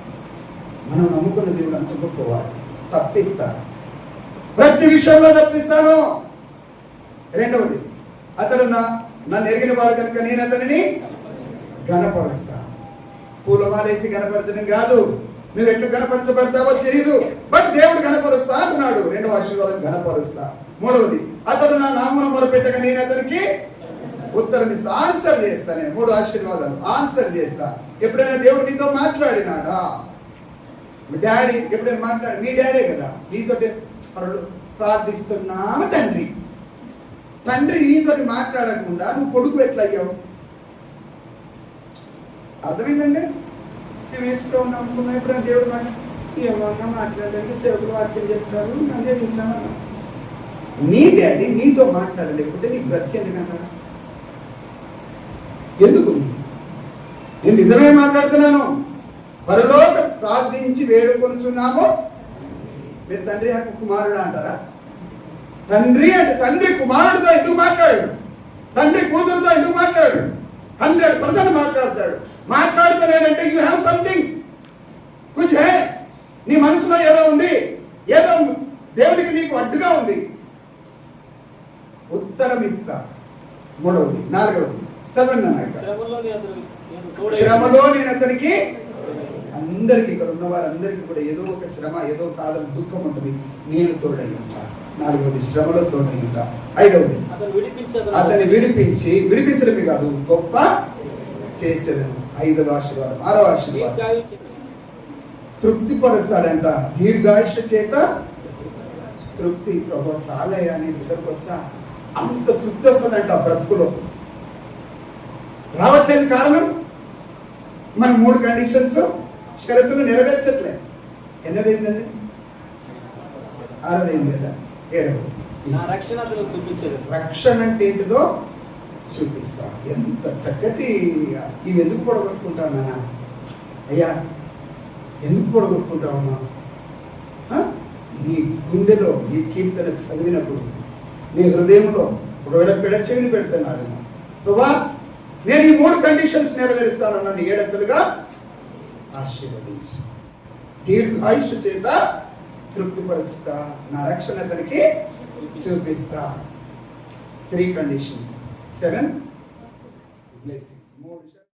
మనం నమ్ముకున్న దేవుడు అంత గొప్పవాడు. తప్పిస్తా, ప్రతి విషయంలో తప్పిస్తాను. 2వది, అతడు నన్ను ఎరిగిన వాడు కనుక నేను అతనిని ఘనపరుస్తా. పూలమాలేసి ఘనపరచడం కాదు, నువ్వు ఎట్లు ఘనపరచబడతావో తెలియదు, బట్ దేవుడు ఘనపరుస్తా అంటున్నాడు. 2వ ఆశీర్వాదం, ఘనపరుస్తా. 3వది, అతడు నా నామమును మొరపెట్టగా నేను అతనికి ఉత్తరం ఇస్తా, ఆన్సర్ చేస్తా. నేను 3 ఆశీర్వాదాలు ఆన్సర్ చేస్తా. ఎప్పుడైనా దేవుడు నీతో మాట్లాడినాడా? మీ డాడీ ఎప్పుడైనా మీ డాడీ కదా నీతో ప్రార్థిస్తున్నాము తండ్రి నీతోటి మాట్లాడకుండా నువ్వు కొడుకు ఎట్లయ్యావు? అర్థమైందండి? మేము వేసుకుంటూ ఉన్నాం అనుకున్నాం. ఎప్పుడైనా దేవుడు ఏమన్నా మాట్లాడడానికి సేవకులు వాక్యం చెప్తారు, అదే వింటామన్నా. నీ డాడీ నీతో మాట్లాడలేకపోతే నీకు బ్రతికేందుకంటారా? ఎందుకు? నేను నిజమే మాట్లాడుతున్నాను. పరలోక ప్రార్థించి వేడుకొనుచున్నాము. మీరు తండ్రి హక్కు కుమారుడు అంటారా? తండ్రి అంటే తండ్రి కుమారుడితో ఎందుకు మాట్లాడాడు? తండ్రి కూతురుతో ఎందుకు మాట్లాడాడు? 100% మాట్లాడతాడు. మాట్లాడుతున్నాడంటే యూ హ్యావ్ సంథింగ్ కుछ है. నీ మనసులో ఏదో ఉంది, ఏదో దేవునికి నీకు అడ్డుగా ఉంది. ఉత్తరం ఇస్తా. 3వది. 4వది చదవండి అన్న. శ్రమలో నేను అతనికి, అందరికి ఇక్కడ ఉన్న వారందరికీ కూడా ఏదో ఒక శ్రమ, ఏదో కాలం, దుఃఖం ఉంటుంది. నేను తోడై ఉంటా. 4వది, శ్రమలో తోడై ఉంటా. 5వది, అతన్ని విడిపించడమే కాదు గొప్ప చేసేదను. 5వ ఆశీర్వాదం. 6వ ఆశీర్వాదం, తృప్తిపరుస్తాడంట. దీర్ఘాయుష చేత తృప్తి. ప్రభు చాలా అని దగ్గరకు వస్తా, అంత తృప్తి వస్తుందంట బ్రతుకులో. రావట్లేదు కారణం మన 3 కండిషన్స్ షరతులు నెరవేర్చట్లే. ఎన్నదైందండి? 6వ కదా, 7వ. నా రక్షణ అతను చూపించదు. రక్షణ అంటే ఏంటిదో చూపిస్తా. ఎంత చక్కటి ఇవి ఎందుకు పొడగొట్టుకుంటావు నాన్న? అయ్యా ఎందుకు పొడగొట్టుకుంటావమ్మా? నీ గుండెలో ఈ కీర్తన చదివినప్పుడు నీ హృదయంలో ఒకవేళ చెవిని పెడుతున్నాడు, ప్రభా నేను ఈ 3 కండిషన్స్ నెరవేరుస్తానన్నాను, 7 ఆశీర్వదించు, దీర్ఘాయుష్ చేత తృప్తిపరుస్తా, నా రక్షణ అతనికి చూపిస్తా. 3 కండిషన్స్, 7 blessings.